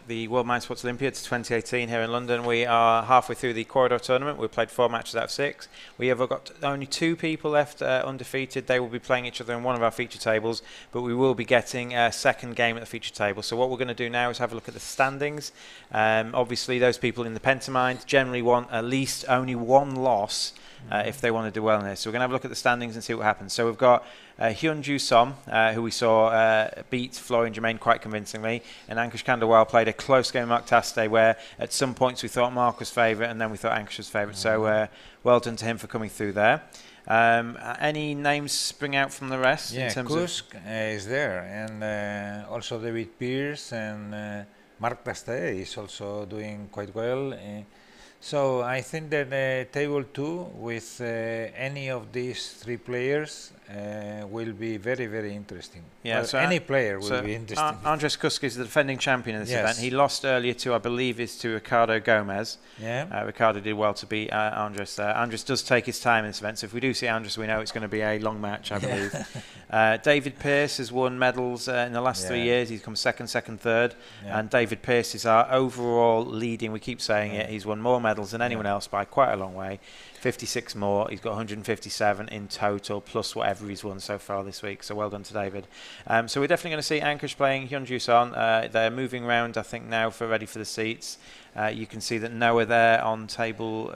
the World Mind Sports Olympiads 2018 here in London. We are halfway through the quoridor tournament. We've played 4 matches out of 6. We have got only 2 people left undefeated. They will be playing each other in one of our feature tables, but we will be getting a second game at the feature table. So what we're going to do now is have a look at the standings. Obviously, those people in the pantomime generally want at least only 1 loss if they want to do well in this. So we're going to have a look at the standings and see what happens. So we've got Hyunju Som, who we saw beat Florian Germain quite convincingly, and Ankush Khandelwal played a close game with Mark Taste, where at some points we thought Mark was favourite and then we thought Ankush was favourite. So well done to him for coming through there. Any names spring out from the rest? Yeah, in terms Kusk is there, and also David Pierce and Marc Tastae is also doing quite well. So I think that table 2 with any of these 3 players will be very, very interesting. Yeah, well, so any player will be interesting. Andres Kusk is the defending champion in this Yes. event. He lost earlier to, I believe, to Ricardo Gomez. Yeah. Ricardo did well to beat Andres there. Andres does take his time in this event, so if we do see Andres, we know it's going to be a long match, I believe. David Pearce has won medals in the last 3 years. He's come second, third. Yeah. And David Pearce is our overall leading, we keep saying it, he's won more medals than anyone else by quite a long way. 56 more. He's got 157 in total, plus whatever he's won so far this week. So well done to David. So we're definitely going to see Ankush playing Hyunju Son. They're moving around, I think, now ready for the seats. You can see that Noah there on table.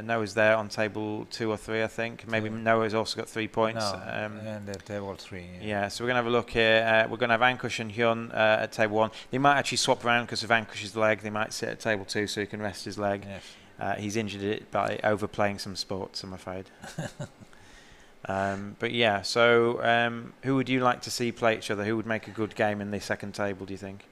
Noah's there on table 2 or 3, I think. Maybe Noah's also got 3 points. No, and at table 3. Yeah, so we're going to have a look here. We're going to have Ankush and Hyun at table 1. They might actually swap around because of Ankush's leg. They might sit at table 2 so he can rest his leg. Yes. He's injured it by overplaying some sports, I'm afraid. But yeah, so who would you like to see play each other? Who would make a good game in the second table, do you think?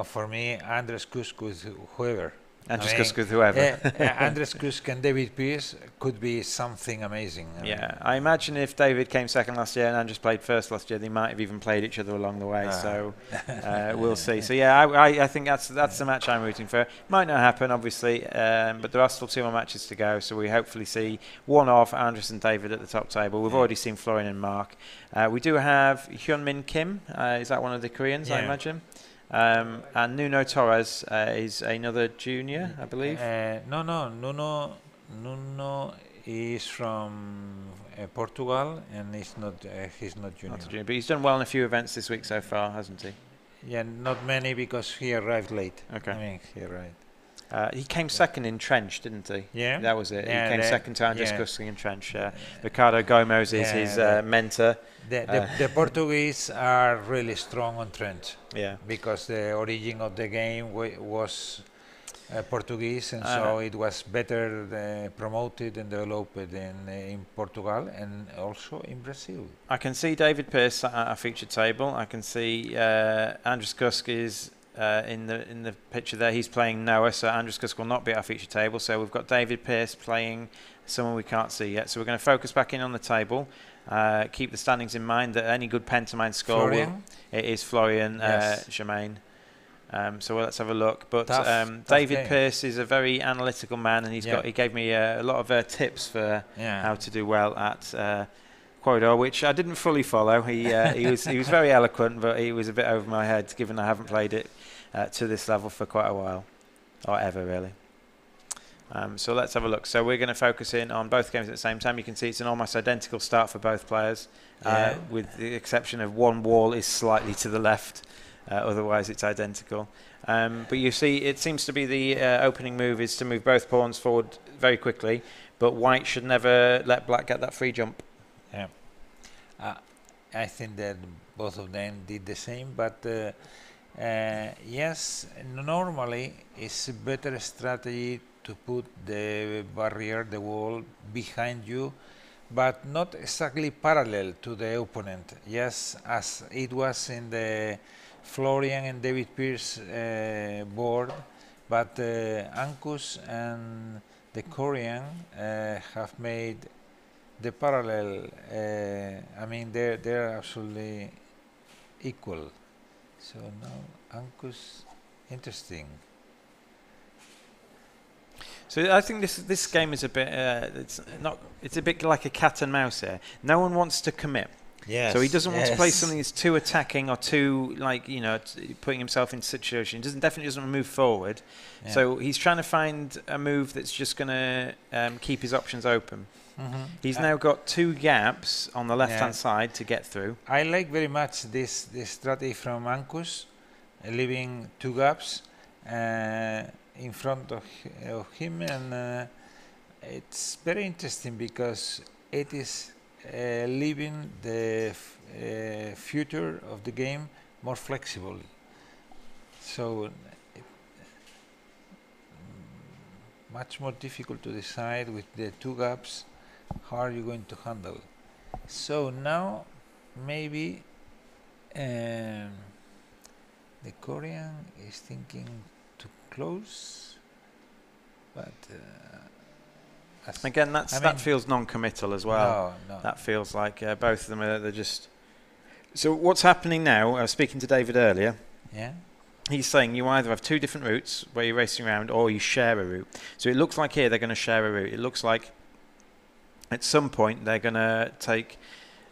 For me, Andres Kusk with whoever. Andres Kusk with whoever. Andres Kusk and David Pierce could be something amazing. I imagine if David came second last year and Andres played first last year, they might have even played each other along the way. So we'll see. So yeah, I think that's the match I'm rooting for. Might not happen, obviously, but there are still 2 more matches to go. So we hopefully see one of Andres and David at the top table. We've already seen Florian and Mark. We do have Hyunmin Kim. Is that one of the Koreans? I imagine. And Nuno Torres is another junior, I believe. Nuno is from Portugal, and he's not junior. Not a junior. But he's done well in a few events this week so far, hasn't he? Yeah, not many because he arrived late. Okay. I mean, he arrived. He came second in trench, didn't he? Yeah. That was it. Yeah, he came second to Andres Kusk in trench. Ricardo Gomez is his mentor. The Portuguese are really strong on trench. Yeah. Because the origin of the game was Portuguese, and so it was better promoted and developed in Portugal and also in Brazil. I can see David Pearce at our featured table. I can see Andres Kusk is in the picture there. He's playing Noah, so Andres Kusk will not be at our featured table. So we've got David Pearce playing someone we can't see yet. So we're going to focus back in on the table. Keep the standings in mind that any good pantomime score it is Florian Germain. So let's have a look. But David Pearce is a very analytical man, and he gave me a lot of tips for how to do well at quoridor, which I didn't fully follow. He was very eloquent, but he was a bit over my head, given I haven't played it to this level for quite a while, or ever really. So let's have a look. So we're going to focus in on both games at the same time. You can see it's an almost identical start for both players, with the exception of one wall is slightly to the left. Otherwise, it's identical. But you see, it seems to be the opening move is to move both pawns forward very quickly, but white should never let black get that free jump. Yeah. I think that both of them did the same, but yes, normally it's a better strategy to put the barrier, the wall, behind you, but not exactly parallel to the opponent. Yes, as it was in the Florian and David Pierce board, but Ankush and the Korean have made the parallel. I mean, they're absolutely equal. So now Ankush, interesting. So I think this game is a bit it's a bit like a cat and mouse here. No one wants to commit. Yes. So he doesn't want to play something that's too attacking or too putting himself in situation. He definitely doesn't want to move forward. Yeah. So he's trying to find a move that's just going to keep his options open. Mm-hmm. He's now got 2 gaps on the left-hand side to get through. I like very much this strategy from Ankush, leaving 2 gaps in front of him, and it's very interesting because it is leaving the future of the game more flexible. So much more difficult to decide with the 2 gaps How are you going to handle? So now maybe the Korean is thinking to close, but again, that feels non-committal as well. No. That feels like both of them they're just. So what's happening now? I was speaking to David earlier. Yeah. He's saying you either have two different routes where you're racing around, or you share a route. So it looks like here they're going to share a route. It looks like at some point they're going to take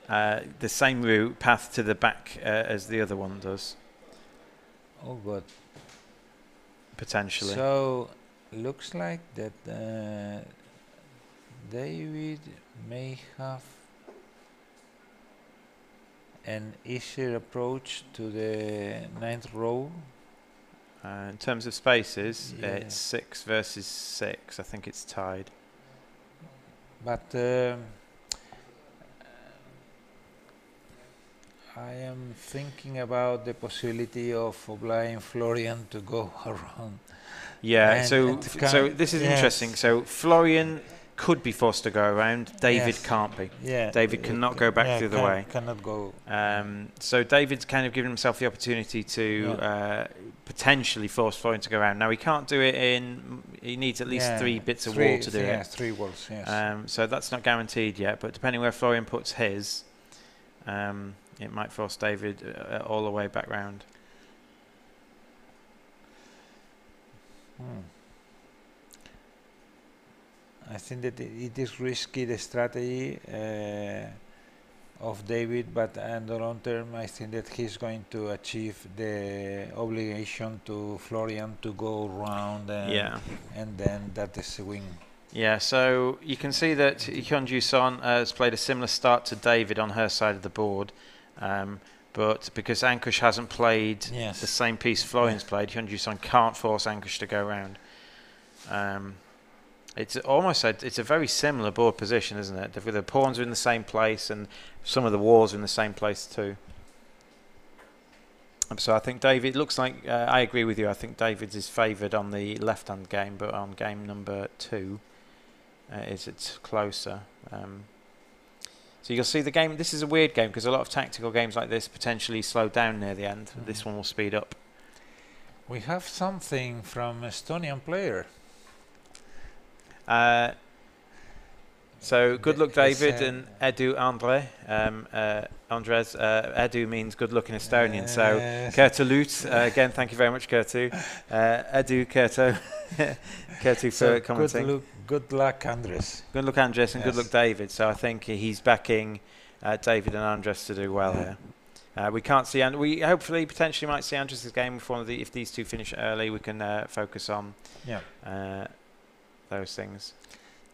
the same route path to the back as the other one does. Oh God. Potentially. So looks like that David may have an easier approach to the 9th row. In terms of spaces, it's 6 versus 6. I think it's tied. But I am thinking about the possibility of obliging Florian to go around. Yeah, so this is interesting. So Florian could be forced to go around. David can't be. Yeah, David cannot go back the other way. Cannot go. So David's kind of given himself the opportunity to potentially force Florian to go around. Now he can't do it he needs at least 3 bits of wall to do it. Yeah, 3 walls, yes. So that's not guaranteed yet, but depending where Florian puts his, it might force David all the way back round. I think that it is risky, the strategy of David, but in the long term I think that he's going to achieve the obligation to Florian to go around and then that is a win. Yeah, so you can see that Hyunju Son has played a similar start to David on her side of the board, but because Ankush hasn't played the same piece Florian's played, Hyunju Son can't force Ankush to go around. It's a very similar board position, isn't it? The pawns are in the same place and some of the walls are in the same place too. So I think David, looks like, I agree with you, I think David's is favoured on the left-hand game, but on game number 2 it's closer. So you'll see the game, this is a weird game because a lot of tactical games like this potentially slow down near the end. This one will speed up. We have something from Estonian player. So good luck, David, and Edu Andre. Andres, Edu means good luck in Estonian. So Kertu Lut, again, thank you very much, Kertu. Edu, Kertu, Kertu for commenting. Good luck, Andres. Good luck, Andres, and good luck, David. So I think he's backing David and Andres to do well here. We can't see, and we hopefully potentially might see Andres' game if these two finish early. We can focus on those things.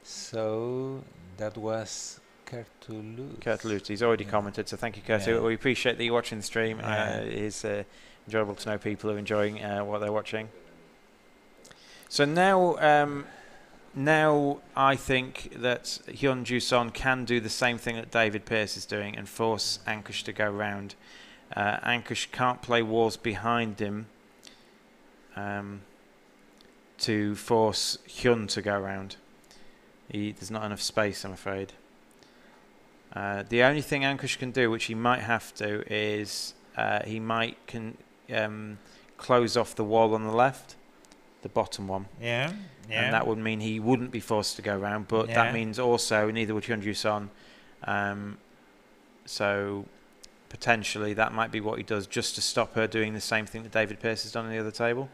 So that was Kertu Lut. Kertu Lut, he's already commented, so thank you, Kertu. We appreciate that you're watching the stream. It is enjoyable to know people are enjoying what they're watching. So now I think that Hyunju Son can do the same thing that David Pearce is doing and force Ankush to go round. Ankush can't play walls behind him to force Hyun to go round. There's not enough space, I'm afraid. The only thing Ankush can do, which he might have to, is he might close off the wall on the left, the bottom one. Yeah. And that would mean he wouldn't be forced to go round, but that means also neither would Hyunju Son. So potentially that might be what he does just to stop her doing the same thing that David Pearce has done on the other table.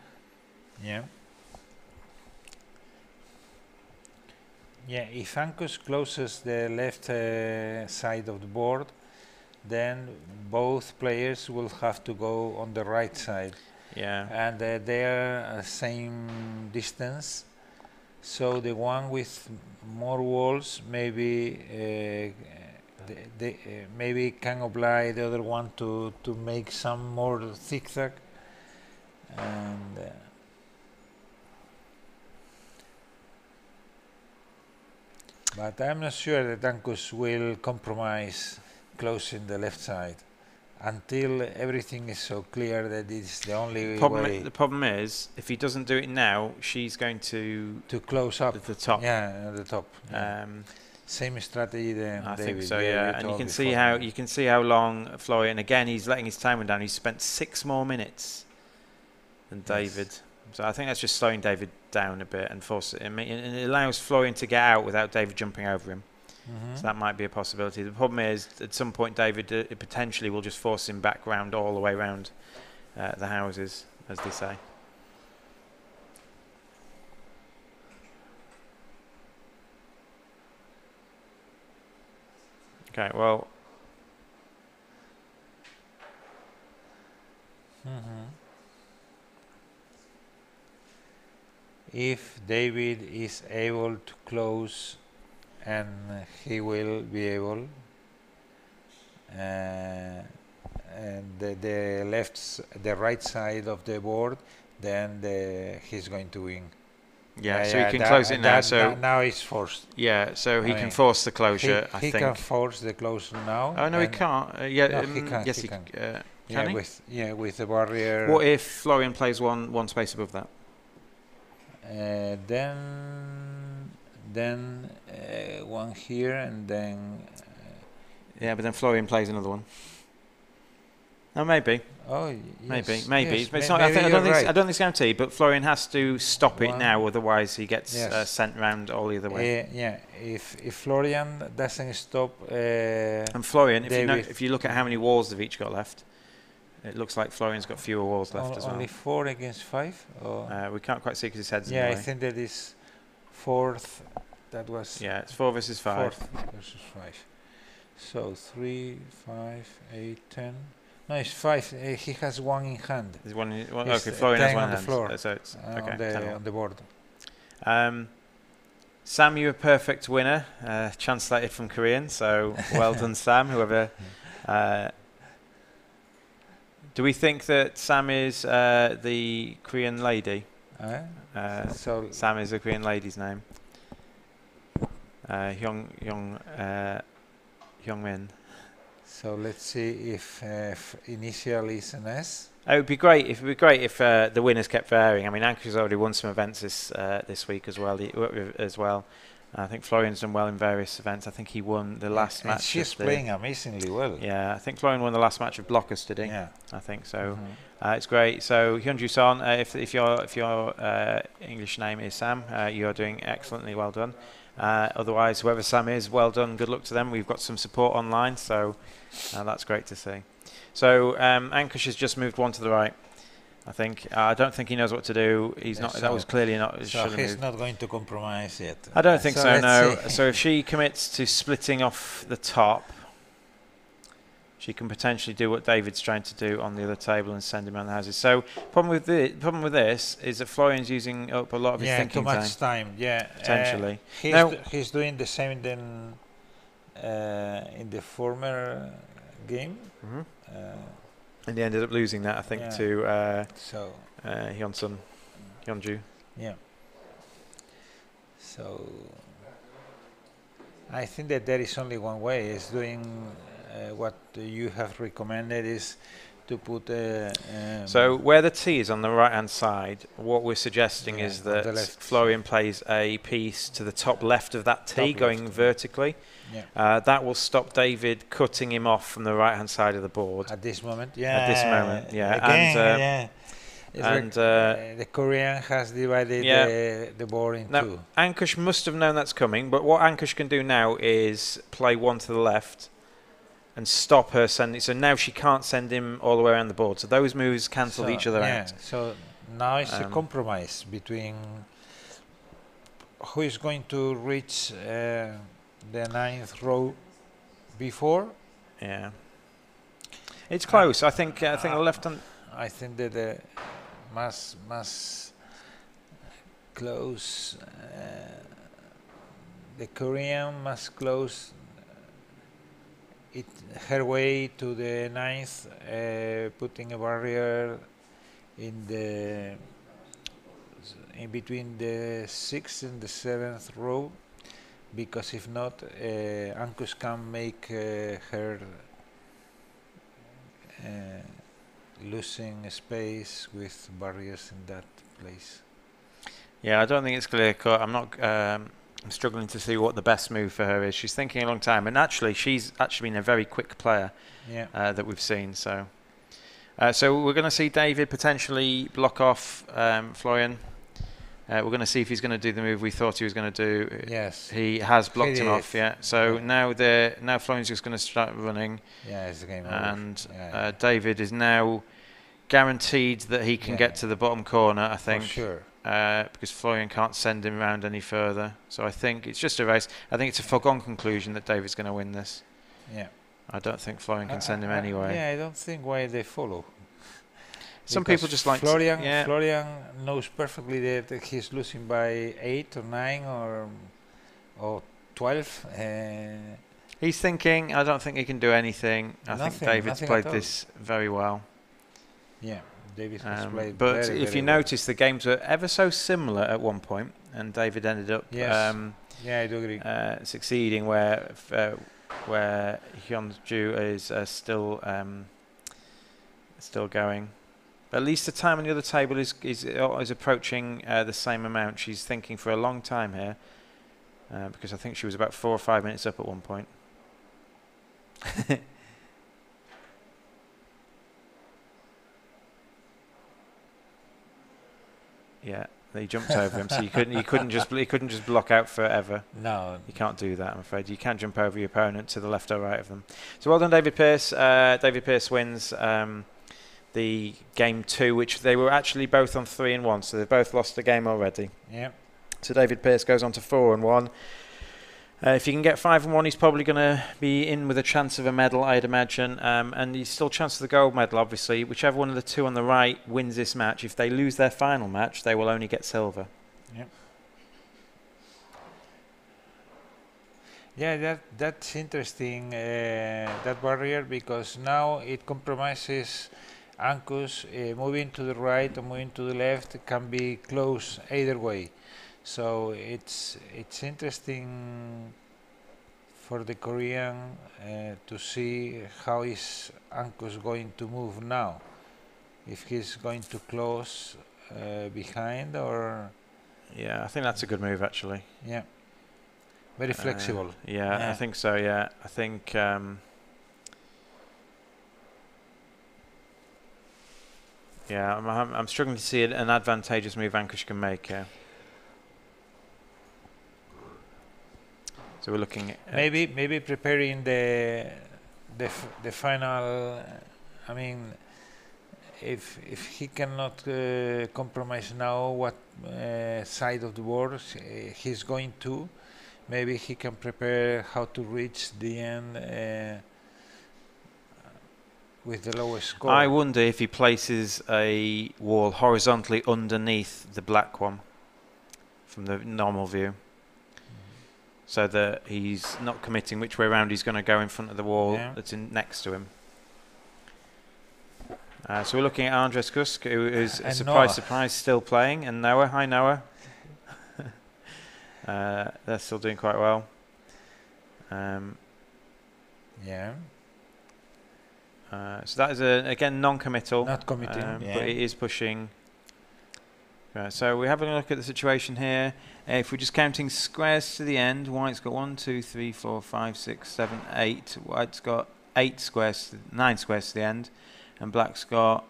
Yeah, if Ankush closes the left side of the board, then both players will have to go on the right side. Yeah. And they are same distance. So the one with more walls maybe maybe can oblige the other one to make some more zigzag. And but I'm not sure that Ankush will compromise closing the left side until everything is so clear that it's the only way. The problem is, if he doesn't do it now, she's going to close up at the top. Yeah, at the top. Yeah. Same strategy than I David. think so, yeah. And you can see how long Florian. Again, he's letting his time run down. He's spent 6 more minutes than David. So I think that's just slowing David down a bit and and it allows Florian to get out without David jumping over him. So that might be a possibility. The problem is, at some point, David potentially will just force him back round all the way around the houses, as they say. Okay, well. If David is able to close, and he will be able, and the right side of the board, then he's going to win. Yeah, so he can close it now. So now he's forced. Yeah, so he can force the closure. I think he can force the closure now. Oh no, he can't. Yeah, no, he can. Yes, he can. Can he? With the barrier. What if Florian plays one space above that? Then one here, and then. Yeah, but then Florian plays another one. Oh, maybe. Oh, yes, maybe. Yes, but it's not. I don't think it's guaranteed. But Florian has to stop it now, otherwise he gets sent round all the other way. Yeah. If Florian doesn't stop. And Florian, if you look at how many walls they've each got left, it looks like Florian's got fewer walls left as well. Only 4 against 5. Or we can't quite see because his head's in the way. I think that is 4th. That was. Yeah, it's 4 versus 5. 4 versus 5. So 3, 5, 8, 10. No, it's 5. He has 1 in hand. There's one. Okay, Florian has 1 in hand. Floor, so it's okay. On the board. Sam, you're a perfect winner. Translated from Korean, so well done, Sam. Whoever. Do we think that Sam is the Korean lady? So Sam is a Korean lady's name. Hyung Min. So let's see if initial is an S. It would be great if the winners kept varying. I mean, Ankush has already won some events this week as well. I think Florian's done well in various events. I think he won the last match. She's playing amazingly well. Yeah, I think Florian won the last match of Blockers, did he? Yeah, I think so. It's great. So Hyunju-son, if your English name is Sam, you are doing excellently. Well done. Otherwise, whoever Sam is, well done. Good luck to them. We've got some support online, so that's great to see. So Ankush has just moved 1 to the right. I think. I don't think he knows what to do. He's not. That was clearly not. So he's not going to compromise yet. I don't think so. No. So if she commits to splitting off the top, she can potentially do what David's trying to do on the other table and send him around the houses. So problem with this is that Florian's using up a lot of his thinking too much time. Yeah, potentially. He's doing the same than in the former game. And he ended up losing that, I think, to Hyunju. Yeah. So I think that there is only one way. Is doing what you have recommended is to put. So where the T is on the right-hand side, what we're suggesting is that Florian plays a piece to the top left of that T, going vertically. Yeah. That will stop David cutting him off from the right-hand side of the board. At this moment, Again, and the Korean has divided the board in two. Ankush must have known that's coming, but what Ankush can do now is play 1 to the left and stop her sending. So now she can't send him all the way around the board. So those moves cancel each other out. So now it's a compromise between who is going to reach the 9th row before. Yeah, it's close. I think the left hand. I think that the must close. The Korean must close her way to the 9th, putting a barrier in between the 6th and the 7th row, because if not, Ankush can make her losing space with barriers in that place. Yeah, I don't think it's clear cut. I'm not. I'm struggling to see what the best move for her is. She's thinking a long time, and actually, she's actually been a very quick player that we've seen. So we're going to see David potentially block off Florian. We're going to see if he's going to do the move we thought he was going to do. Yes. He has blocked him off, So now Florian's just going to start running. Yeah, it's the game over. And David is now guaranteed that he can get to the bottom corner, I think. For sure. Because Florian can't send him around any further. So I think it's just a race. I think it's a foregone conclusion that David's going to win this. Yeah. I don't think Florian can send him anyway. Yeah, I don't think why they follow. Some people just like Florian knows perfectly that he's losing by 8 or 9 or 12. He's thinking, I don't think he can do anything. I think David's played this very well. Yeah, David has played but very, if very you notice, the games were ever so similar at one point, and David ended up I do agree. Succeeding where Hyunju is still going. At least the time on the other table is approaching the same amount. She's thinking for a long time here, because I think she was about 4 or 5 minutes up at one point. Yeah, they jumped over him, so he couldn't just block out forever. No, you can't do that. I'm afraid you can jump over your opponent to the left or right of them. So well done, David Pearce. David Pearce wins the game 2, which they were actually both on 3-1, so they've both lost the game already. Yeah. So David Pearce goes on to 4-1. If he can get 5-1, he's probably going to be in with a chance of a medal, I'd imagine. And he's still a chance of the gold medal, obviously. Whichever one of the two on the right wins this match, if they lose their final match, they will only get silver. Yeah. Yeah, that's interesting, that barrier, because now it compromises Ankus. Moving to the right or moving to the left can be close either way. So it's interesting for the Korean to see how is Ankus going to move now. If he's going to close behind or... Yeah, I think that's a good move, actually. Yeah. Very flexible. Yeah, I think so, yeah. I think... yeah, I'm struggling to see an advantageous move Ankush can make here. So we're looking at... maybe preparing the final... I mean, if he cannot compromise now what side of the board he's going to, maybe he can prepare how to reach the end with the lowest score. I wonder if he places a wall horizontally underneath the black one from the normal view, so that he's not committing which way around he's going to go in front of the wall that's next to him. So we're looking at Andres Kusk, who is, surprise, still playing, and Noah. Hi, Noah. They're still doing quite well. Yeah. So that is, again, non-committal. Not committing, but it is pushing. Right, so we're having a look at the situation here. If we're just counting squares to the end, white's got 1, 2, 3, 4, 5, 6, 7, 8. White's got 9 squares to the end. And black's got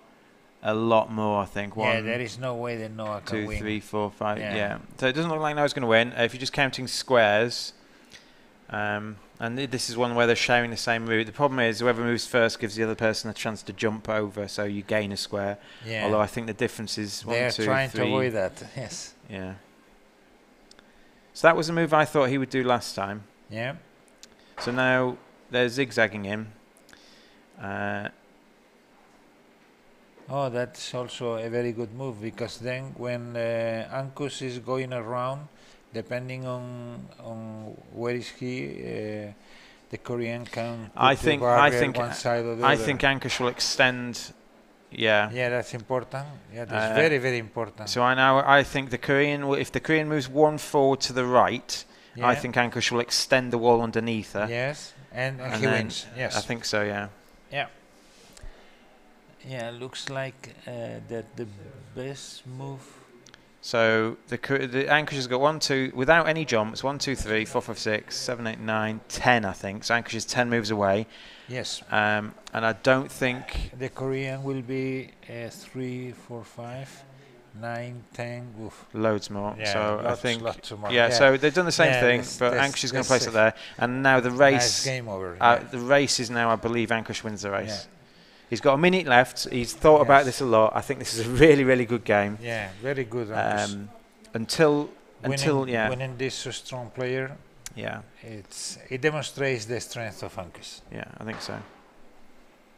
a lot more, I think. Yeah, there is no way that Noah can win. 2, 3, 4, 5. Yeah. So it doesn't look like Noah's going to win. If you're just counting squares, and this is one where they're sharing the same route. The problem is whoever moves first gives the other person a chance to jump over, so you gain a square. Yeah. Although I think the difference is 1, 2, 3. They're trying to avoid that. Yes. Yeah. So that was a move I thought he would do last time. Yeah. So now they're zigzagging him. Oh, that's also a very good move, because then when Ankus is going around, depending on where is he, the Korean can put one side or the other. I think Ankush will extend. Yeah. Yeah, that's important. Yeah, that's very, very important. So I think the Korean if the Korean moves 1 forward to the right, I think Ankush will extend the wall underneath her. Yes, and he wins. Yes, I think so. Yeah. Yeah. Yeah, looks like that the best move So the Ankush has got 1, 2 without any jumps. 1, 2, 3, 4, 5, 6, 7, 8, 9, 10. I think so. Ankush is 10 moves away. Yes. And I don't think the Korean will be 3, 4, 5, 9, 10. Oof. Loads more. Yeah, so lots, I think lots more. yeah. So they've done the same thing, but that's Ankush is going to place it there. And now the race. Game over. The race is now, I believe, Ankush wins the race. Yeah. He's got a minute left. He's thought about this a lot. I think this is a really, really good game. Yeah, very good. Until winning this strong player. Yeah, it demonstrates the strength of Ankush. Yeah, I think so.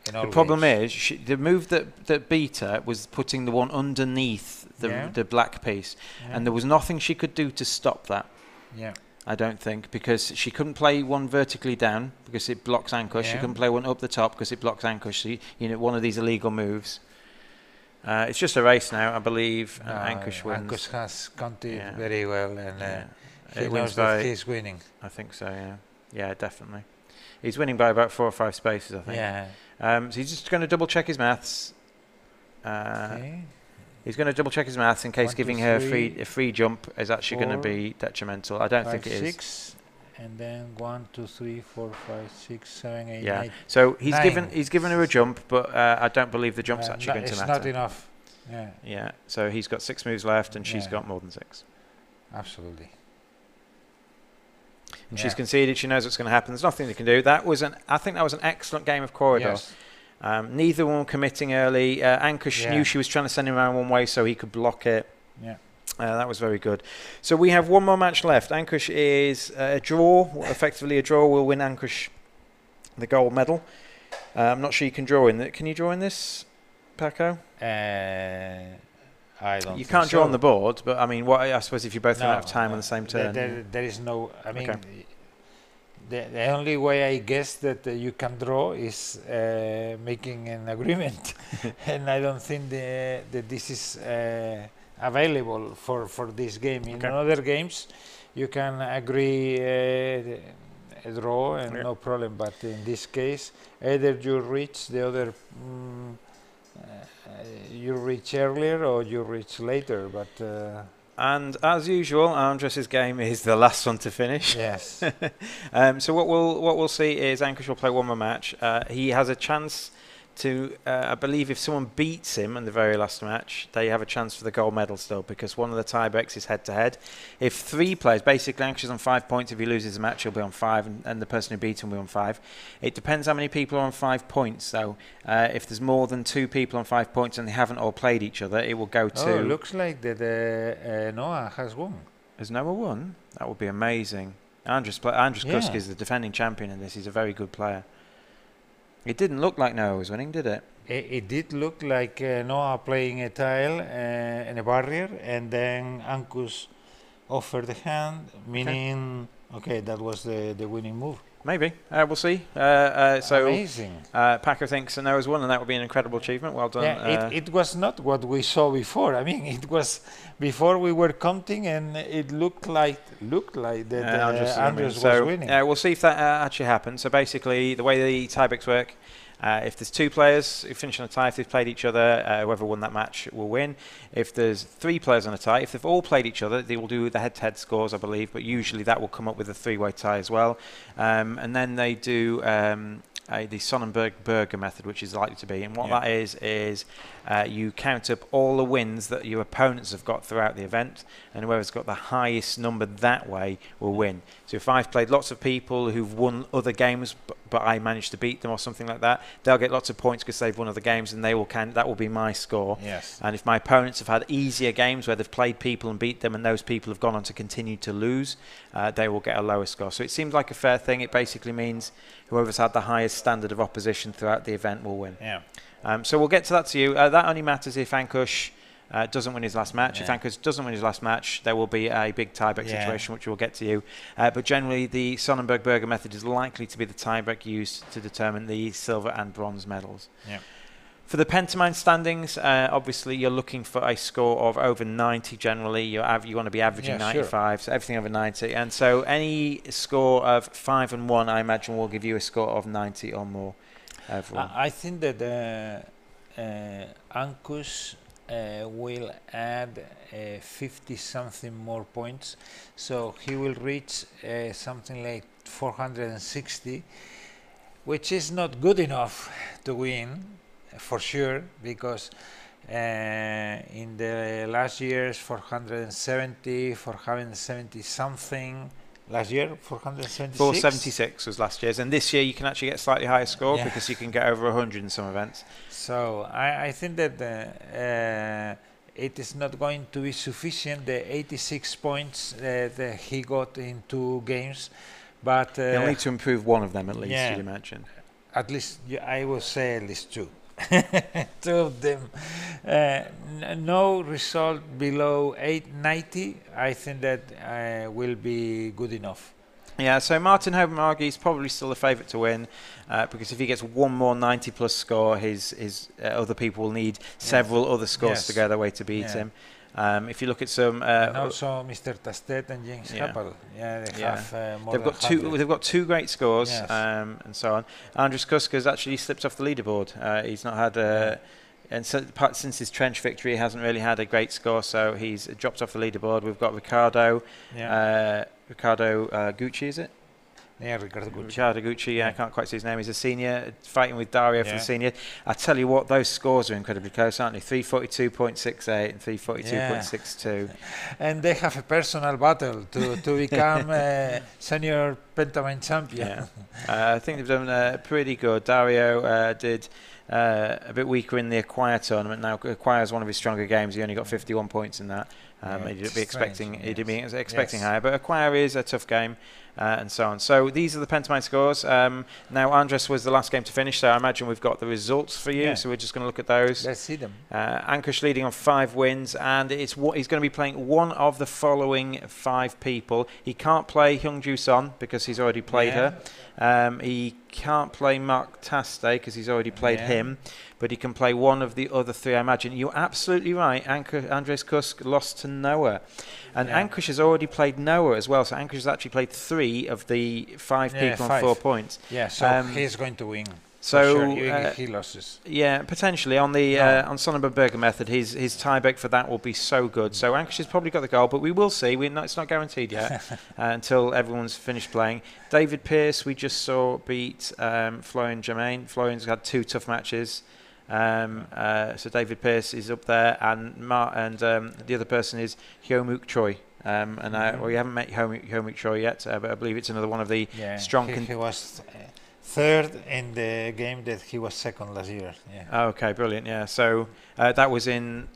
The problem is the move that beat her was putting the one underneath the black piece, and there was nothing she could do to stop that. Yeah. I don't think, because she couldn't play one vertically down because it blocks Ankush. She couldn't play one up the top because it blocks Ankush. So, one of these illegal moves. It's just a race now, I believe. Ankush wins. Ankush has counted very well, and he knows that he's winning. I think so. Yeah, definitely. He's winning by about 4 or 5 spaces, I think. Yeah. So he's just going to double check his maths. Okay. He's going to double check his maths in case giving her a free jump is actually going to be detrimental. I don't think it is. 6, and then 1, 2, 3, 4, 5, 6, 7, 8, 9. So he's given her a jump, but I don't believe the jump's actually going to matter. It's not enough. Yeah. So he's got 6 moves left, and she's got more than 6. Absolutely. And she's conceded. She knows what's going to happen. There's nothing they can do. I think that was an excellent game of quoridor. Yes. Neither one committing early. Ankush knew she was trying to send him around one way so he could block it. Yeah. That was very good. So we have one more match left. Ankush is a draw, effectively a draw. Will win Ankush the gold medal. I'm not sure you can draw in that. Can you draw in this, Paco? I don't. You can't draw on the board, but I mean, I suppose if you both run out of time on the same turn. There is no. I mean, the only way I guess that you can draw is making an agreement, and I don't think that this is available for this game. In other games, you can agree a draw and no problem. But in this case, either you reach the other. You reach earlier or you reach later, but and as usual, Andres's game is the last one to finish. Yes. So what we'll see is Ankush will play one more match. He has a chance to, I believe, if someone beats him in the very last match, they have a chance for the gold medal still, because one of the tiebreaks is head-to-head. If 3 players, basically Ankush is on 5 points. If he loses the match, he'll be on 5, and the person who beats him will be on 5. It depends how many people are on 5 points, though. If there's more than 2 people on 5 points and they haven't all played each other, it will go to... Oh, looks like that Noah has won. Has Noah won? That would be amazing. Andres Kusk is the defending champion in this. He's a very good player. It didn't look like Noah was winning, did it? It did look like Noah playing a tile and a barrier, and then Ankush offered the hand, meaning, that was the winning move. Maybe. We'll see. So amazing. Paco thinks Noah's won, and that would be an incredible achievement. Well done. Yeah, it was not what we saw before. I mean, it was before we were counting, and it looked like that Andres was winning. We'll see if that actually happens. So basically, the way the tiebreaks work, if there's 2 players who finish on a tie, if they've played each other, whoever won that match will win. If there's 3 players on a tie, if they've all played each other, they will do the head-to-head scores, I believe, but usually that will come up with a 3-way tie as well. And then they do the Sonnenberg-Berger method, which is likely to be. And what that is you count up all the wins that your opponents have got throughout the event, and whoever's got the highest number that way will win. So if I've played lots of people who've won other games, but I managed to beat them or something like that, they'll get lots of points because they've won other games, and they will that will be my score. Yes. And if my opponents have had easier games where they've played people and beat them, and those people have gone on to continue to lose, they will get a lower score. So it seems like a fair thing. It basically means whoever's had the highest standard of opposition throughout the event will win. Yeah. So we'll get to that to you. That only matters if Ankush doesn't win his last match. If Ankush doesn't win his last match, there will be a big tiebreak situation, which we'll get to you. But generally, the Sonnenberg-Berger method is likely to be the tiebreak used to determine the silver and bronze medals. Yeah. For the Pentamine standings, obviously you're looking for a score of over 90 generally. You want to be averaging 95, so everything over 90. And so any score of 5 and 1, I imagine, will give you a score of 90 or more. I think that Ankush will add 50 something more points, so he will reach something like 460, which is not good enough to win for sure, because in the last years 470, 470 something. Last year, 476? 476 was last year's, and this year you can actually get a slightly higher score because you can get over 100 in some events. So I think that it is not going to be sufficient, the 86 points that he got in 2 games, but He'll need to improve one of them at least, you'd imagine. At least, I would say at least 2. 2 of them. No result below 890, I think that will be good enough. Yeah, so Martin Hobenmargy is probably still the favourite to win, because if he gets one more 90-plus score, his other people will need several other scores to go their way to beat him. If you look at some, and also Mr. Tastet and James Happel, they have more. They've got 2 great scores, and so on. Andres Kusk has actually slipped off the leaderboard. He's not had and so, since his trench victory, he hasn't really had a great score, so he's dropped off the leaderboard. We've got Ricardo Gucci, is it? Yeah, Ricardo Gucci. Ricardo Gucci, I can't quite see his name. He's a senior, fighting with Dario for the senior. I tell you what, those scores are incredibly close, aren't they? 342.68 and 342.62. And they have a personal battle to become senior pentamine champion. I think they've done pretty good. Dario did a bit weaker in the Acquire tournament. Now Acquire is one of his stronger games. He only got 51 points in that. He'd be expecting higher, but Acquire is a tough game, and so on. So these are the pentamine scores. Now Andres was the last game to finish, so I imagine we've got the results for you. So we're just going to look at those. Let's see them. Ankush leading on 5 wins, and it's what he's going to be playing one of the following 5 people. He can't play Hyung-Ju Son because he's already played her. He can't play Mark Taste because he's already played him, but he can play one of the other 3, I imagine. You're absolutely right. Andres Kusk lost to Noah, and Ankush has already played Noah as well, so Ankush has actually played 3 of the 5 people on 4 points. So he's going to win. So sure, even if he loses. Yeah, potentially on the on Sonnenberger method, his tiebreak for that will be so good. So Ankush has probably got the goal, but we will see. It's not guaranteed yet until everyone's finished playing. David Pearce, we just saw beat Florian Germain. Florian's had 2 tough matches. So David Pearce is up there, and the other person is Hyomuk Choi. We haven't met Hyomuk Choi yet, but I believe it's another one of the strong. He was 3rd in the game that he was 2nd last year. Okay, brilliant. So that was in.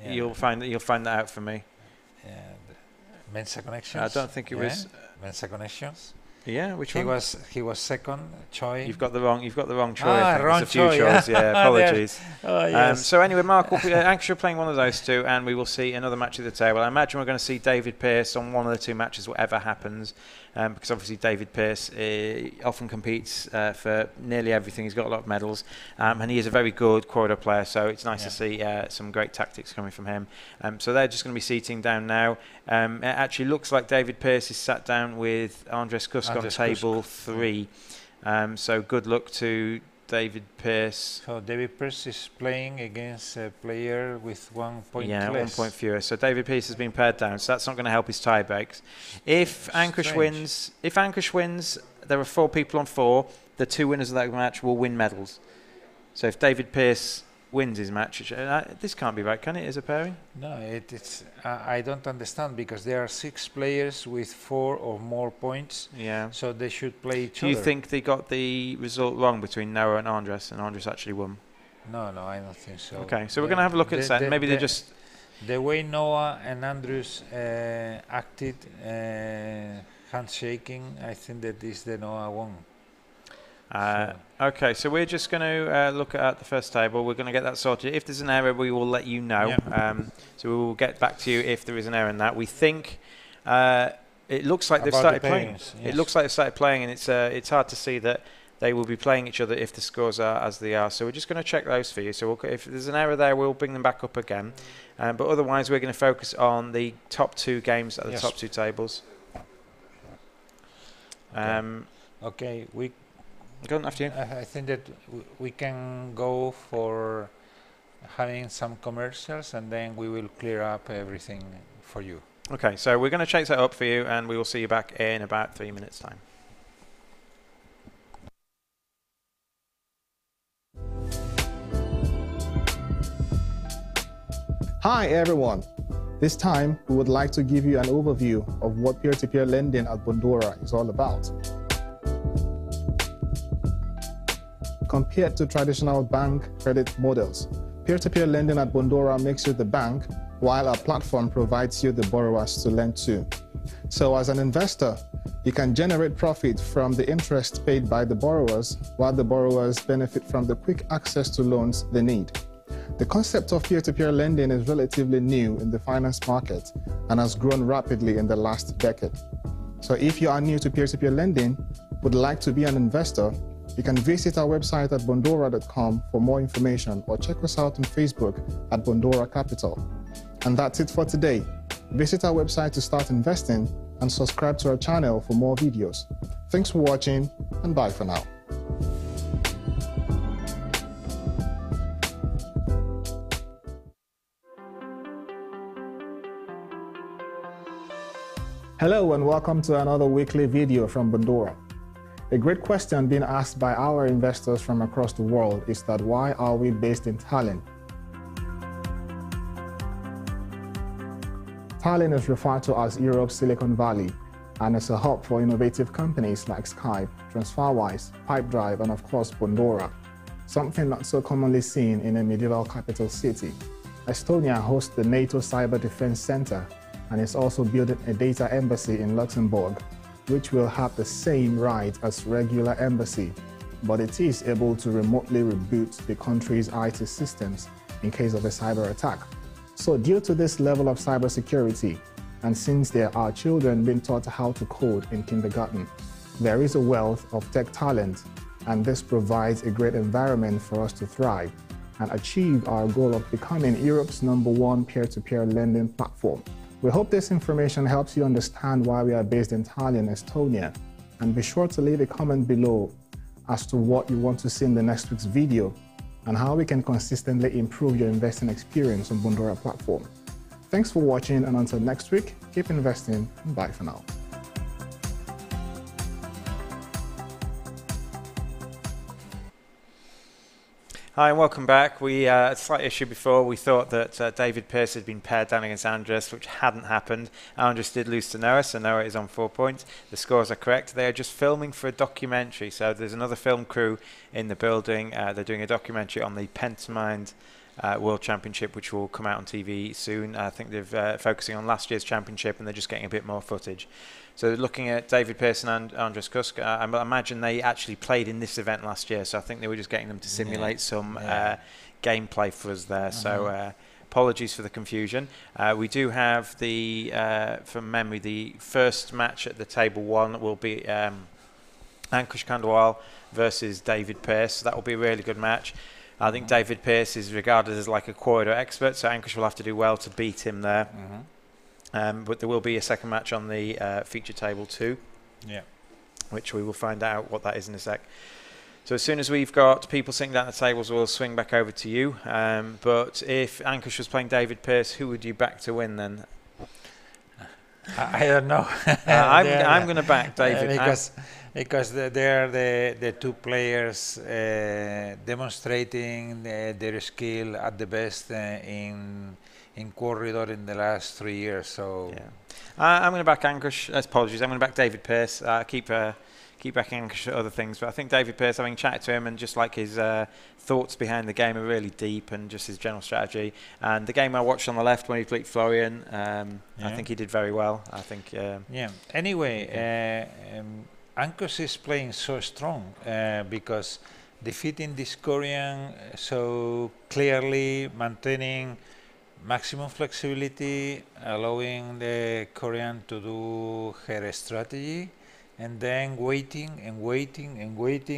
You'll find that out for me. Mensa Connections. I don't think it was Mensa Connections. Yeah, which one? He was 2nd. Choi. You've got the wrong Choi. Wrong There's a few Choi. Chois. Apologies. So anyway, Mark, Ankush are playing one of those 2, and we will see another match at the table. I imagine we're going to see David Pearce on one of the 2 matches, whatever happens, because obviously David Pearce often competes for nearly everything. He's got a lot of medals, and he is a very good quoridor player. So it's nice to see some great tactics coming from him. So they're just going to be seating down now. It actually looks like David Pearce is sat down with Andres Kusk on table 3. So good luck to David Pearce. So David Pearce is playing against a player with 1 point less. 1 point fewer. So David Pearce has been paired down. So that's not going to help his tie breaks. If Ankush wins, there are 4 people on 4. The 2 winners of that match will win medals. So if David Pearce wins his match, this can't be right, can it, as a pairing? No, it's. I don't understand, because there are 6 players with 4 or more points. So they should play each other. Do you think they got the result wrong between Noah and Andres actually won? No, I don't think so. Okay, so we're going to have a look at that. Maybe they just. The way Noah and Andres acted, handshaking, I think that is the Noah won. Okay, so we're just going to look at the first table. We're going to get that sorted. If there's an error, we will let you know. So we will get back to you if there is an error in that. We think it looks like they've started playing. It looks like they've started playing, and it's hard to see that they will be playing each other if the scores are as they are. So we're just going to check those for you. So if there's an error there, we'll bring them back up again. But otherwise, we're going to focus on the top 2 games at the top 2 tables. Okay, we. Go on after you. I think that we can go for having some commercials, and then we will clear up everything for you. Okay, so we're going to chase that up for you, and we will see you back in about 3 minutes' time. Hi everyone. This time, we would like to give you an overview of what peer-to-peer lending at Bondora is all about. Compared to traditional bank credit models, peer-to-peer lending at Bondora makes you the bank, while our platform provides you the borrowers to lend to. So as an investor, you can generate profit from the interest paid by the borrowers, while the borrowers benefit from the quick access to loans they need. The concept of peer-to-peer lending is relatively new in the finance market and has grown rapidly in the last decade. So if you are new to peer-to-peer lending, would like to be an investor, you can visit our website at bondora.com for more information, or check us out on Facebook at Bondora Capital. And that's it for today. Visit our website to start investing and subscribe to our channel for more videos. Thanks for watching, and bye for now. Hello and welcome to another weekly video from Bondora. A great question being asked by our investors from across the world is that why are we based in Tallinn? Tallinn is referred to as Europe's Silicon Valley and is a hub for innovative companies like Skype, TransferWise, Pipedrive, and of course Bondora, something not so commonly seen in a medieval capital city. Estonia hosts the NATO Cyber Defense Center and is also building a data embassy in Luxembourg, which will have the same right as regular embassy, but it is able to remotely reboot the country's IT systems in case of a cyber attack. So due to this level of cybersecurity, and since there are children being taught how to code in kindergarten, there is a wealth of tech talent, and this provides a great environment for us to thrive and achieve our goal of becoming Europe's #1 peer-to-peer lending platform. We hope this information helps you understand why we are based in Tallinn, Estonia, and be sure to leave a comment below as to what you want to see in the next week's video and how we can consistently improve your investing experience on Bondora platform. Thanks for watching, and until next week, keep investing, and bye for now. Hi and welcome back. We had a slight issue before. We thought that David Pearce had been paired down against Andres, which hadn't happened. Andres did lose to Noah, so Noah is on 4 points. The scores are correct. They are just filming for a documentary, so there's another film crew in the building. They're doing a documentary on the Pentamind World Championship, which will come out on TV soon. I think they're focusing on last year's championship, and they're just getting a bit more footage. So looking at David Pearson and Andres Kusk, I imagine they actually played in this event last year, so I think they were just getting them to simulate some gameplay for us there. So apologies for the confusion. We do have the, from memory, the first match at the table 1 will be Ankush Khandwal versus David Pearce. So that will be a really good match. I think David Pearce is regarded as like a quoridor expert, so Ankush will have to do well to beat him there. But there will be a second match on the feature table too, which we will find out what that is in a sec. So as soon as we've got people sitting down at the tables, we'll swing back over to you. But if Ankush was playing David Pearce, who would you back to win then? I don't know. I'm going to back David. Because they are the two players demonstrating their skill at the best in quoridor in the last 3 years. So I'm going to back Ankush. Apologies, I'm going to back David Pearce. Keep backing Ankush at other things, but I think David Pearce, having chatted to him and just like his thoughts behind the game are really deep, and just his general strategy. And the game I watched on the left when he played Florian, I think he did very well. I think. Anyway, Ankush is playing so strong because defeating this Korean so clearly, maintaining maximum flexibility, allowing the Korean to do her strategy, and then waiting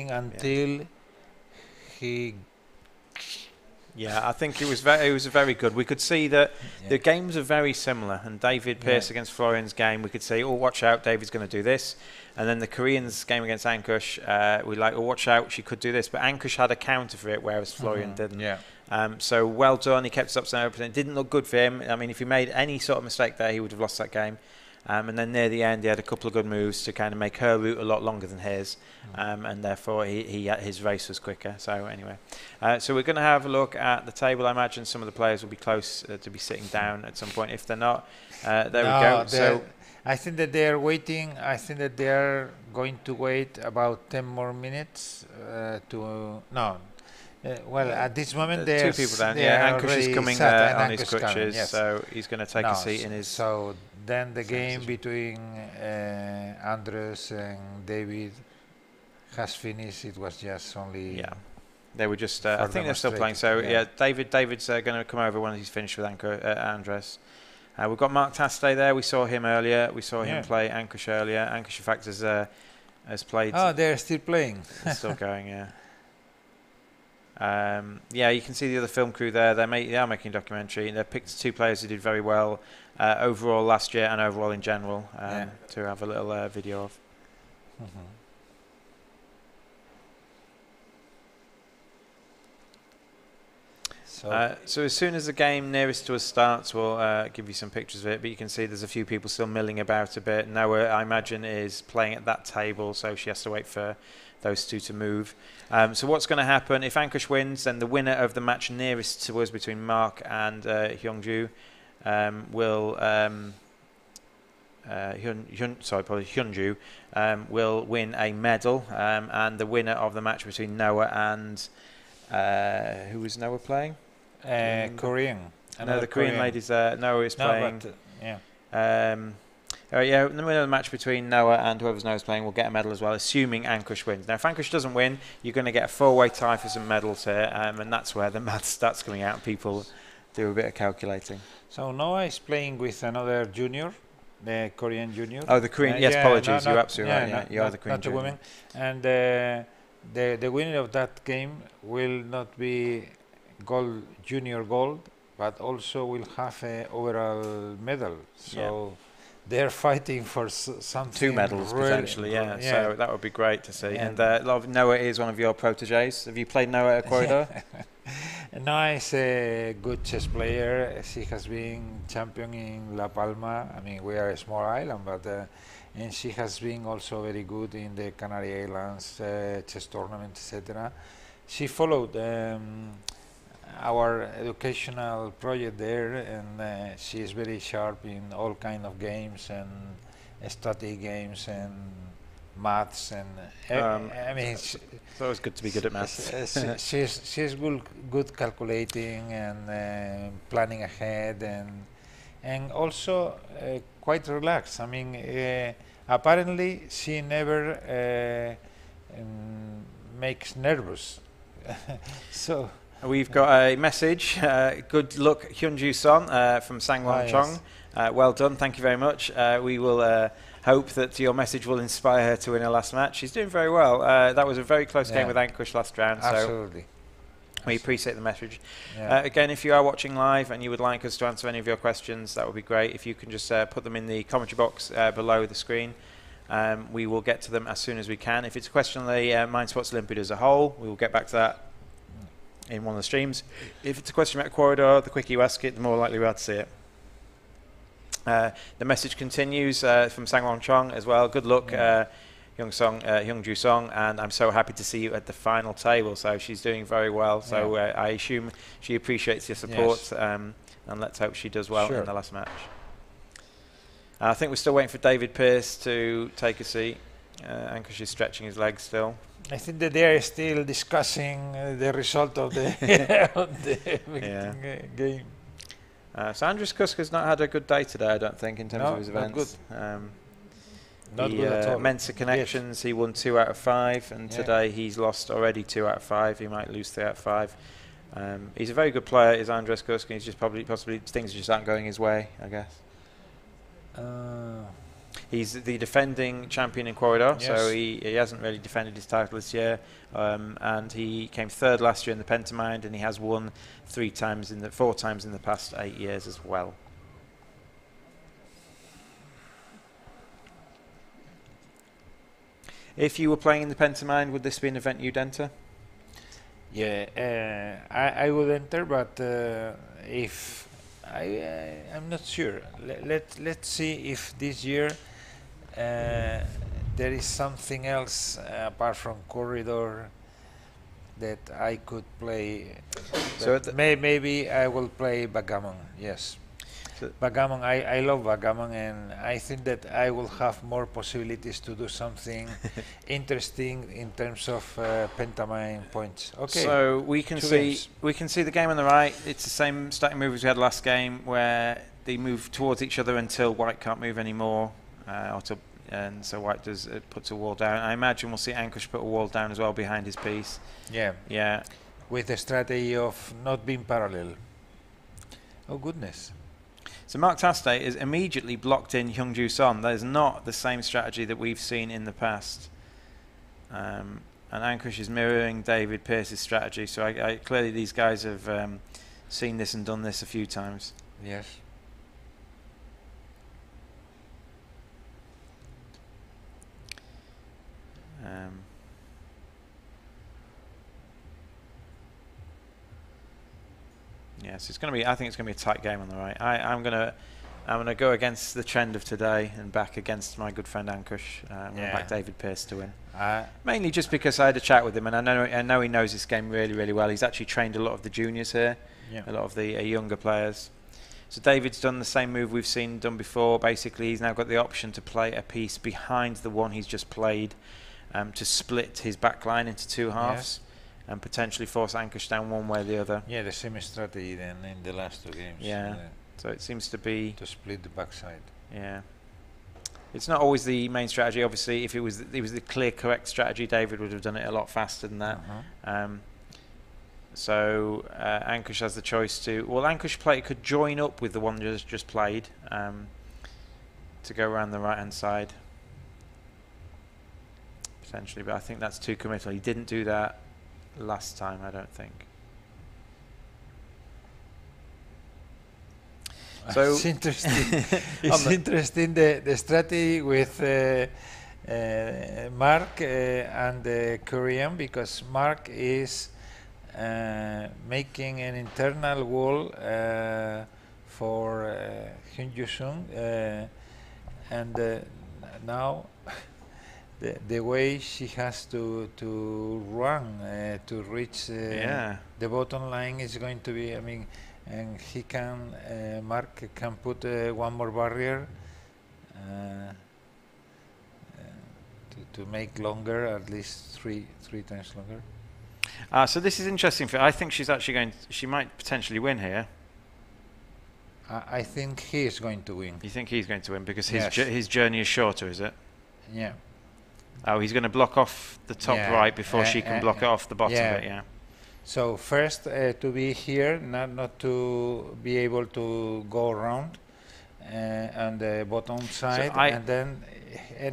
until he. Yeah, I think it was very good. We could see that the games are very similar, and David Pearce against Florian's game, we could say, oh, watch out, David's going to do this. And then the Koreans' game against Ankush, we like, oh, watch out, she could do this. But Ankush had a counter for it, whereas Florian didn't. So well done. He kept us up to 0%. It didn't look good for him. I mean, if he made any sort of mistake there, he would have lost that game. And then near the end, he had a couple of good moves to kind of make her route a lot longer than his, and therefore his race was quicker. So anyway, so we're going to have a look at the table. I imagine some of the players will be close to be sitting down at some point. If they're not, there we go. So I think that they are waiting. I think that they are going to wait about 10 more minutes well, at this moment, there's two people down. Yeah, Ankush is coming on his crutches, yes. so he's going to take a seat in his. So then the game between Andres and David has finished. It was just only. Yeah, they were just. I think they're still playing. So yeah, David's going to come over when he's finished with Andres. We've got Mark Taste there. We saw him earlier. We saw him play Ankush earlier. Ankush, in fact, has played. Oh, they're still playing. They're still going. Yeah. Yeah, you can see the other film crew there. They are making a documentary. They picked two players who did very well overall last year and overall in general to have a little video of. So as soon as the game nearest to us starts, we'll give you some pictures of it. But you can see there's a few people still milling about a bit. Noah, I imagine, is playing at that table, so she has to wait for those two to move. So what's going to happen if Ankush wins? Then the winner of the match nearest to us between Mark and Hyungju will Hyunju will win a medal, and the winner of the match between Noah and who was Noah playing? Korean. No, the Korean ladies. Noah is playing. The winner of the match between Noah and whoever's Noah's playing will get a medal as well, assuming Ankush wins. Now, if Ankush doesn't win, you're going to get a four-way tie for some medals here, and that's where the maths starts coming out. People do a bit of calculating. So Noah is playing with another junior, the Korean junior. Oh, the Korean. Yes, apologies. You're absolutely right. Yeah, you are the Korean junior. Women. And the winner of that game will not be junior gold, but also will have an overall medal. So they're fighting for something. Two medals really potentially, so that would be great to see. And Noah is one of your proteges. Have you played Noah at quoridor? Noah is a good chess player. She has been champion in La Palma. I mean, we are a small island, but and she has been also very good in the Canary Islands chess tournament, etc. She followed our educational project there, and she is very sharp in all kind of games and strategy games and maths and I mean it's always good to be good at maths. she's good calculating and planning ahead and also quite relaxed. I mean apparently she never makes nervous. So we've got a message. Good luck, Hyunju Son from Sangwon Chong. Well done. Thank you very much. We will hope that your message will inspire her to win her last match. She's doing very well. That was a very close game with Ankush last round. Absolutely. So we appreciate the message. Again, if you are watching live and you would like us to answer any of your questions, that would be great. If you can just put them in the commentary box below the screen. We will get to them as soon as we can. If it's a question on the Mind Sports Olympiad as a whole, we will get back to that in one of the streams. If it's a question about quoridor, the quicker you ask it, the more likely we are to see it. The message continues from Sangwon Chong as well. Good luck, Hyungju Song, and I'm so happy to see you at the final table. So she's doing very well. So I assume she appreciates your support, and let's hope she does well in the last match. I think we're still waiting for David Pearce to take a seat. Ankush is stretching his legs still. I think that they are still discussing the result of the, game. So Andres Kusk has not had a good day today, I don't think, in terms of his events. Not good at all. Mensa Connections, he won 2 out of 5, and today he's lost already 2 out of 5. He might lose 3 out of 5. He's a very good player, is Andres Kusk, and he's just possibly things just aren't going his way, I guess. He's the defending champion in quoridor, so he hasn't really defended his title this year, and he came 3rd last year in the Pentamind, and he has won 4 times in the past 8 years as well. If you were playing in the Pentamind, would this be an event you'd enter? Yeah, I would enter, but if I'm not sure. Let's see if this year there is something else apart from quoridor that I could play. So maybe I will play backgammon. Yes. So Backgammon, I love backgammon, and I think that I will have more possibilities to do something interesting in terms of pentamine points. Okay. So we can see the game on the right. It's the same starting move as we had last game, where they move towards each other until white can't move anymore, and so white puts a wall down. I imagine we'll see Ankush put a wall down as well behind his piece. Yeah. Yeah. With the strategy of not being parallel. Oh goodness. So Mark Taste is immediately blocked in Hyungju Son. That is not the same strategy that we've seen in the past. And Ankush is mirroring David Pearce's strategy. So clearly these guys have seen this and done this a few times. Yes. Yes, it's going to be. I think it's going to be a tight game on the right. I'm gonna go against the trend of today and back against my good friend Ankush. I'm going to back David Pearce to win. Mainly just because I had a chat with him, and I know he knows this game really, really well. He's actually trained a lot of the juniors here, a lot of the younger players. So David's done the same move we've seen done before. Basically, he's now got the option to play a piece behind the one he's just played, to split his back line into two halves. And potentially force Ankush down one way or the other. Yeah, the same strategy then in the last two games. Yeah. So it seems to be to split the backside. Yeah. It's not always the main strategy. Obviously, if it was the clear correct strategy, David would have done it a lot faster than that. So Ankush has the choice to. Well, Ankush could join up with the one just played to go around the right hand side potentially, but I think that's too committal. He didn't do that last time, I don't think. So it's interesting. It's interesting the strategy with Mark and the Korean, because Mark is making an internal wall for Hyun Sung, and now the way she has to run to reach the bottom line is going to be, I mean, and he can, Mark can put one more barrier to make longer, at least three times longer. So this is interesting. I think she's actually she might potentially win here. I think he is going to win. You think he's going to win because his journey is shorter, is it? Yeah. Oh, he's going to block off the top right before she can block it off the bottom bit, So first to be here, not to be able to go around on the bottom side, and then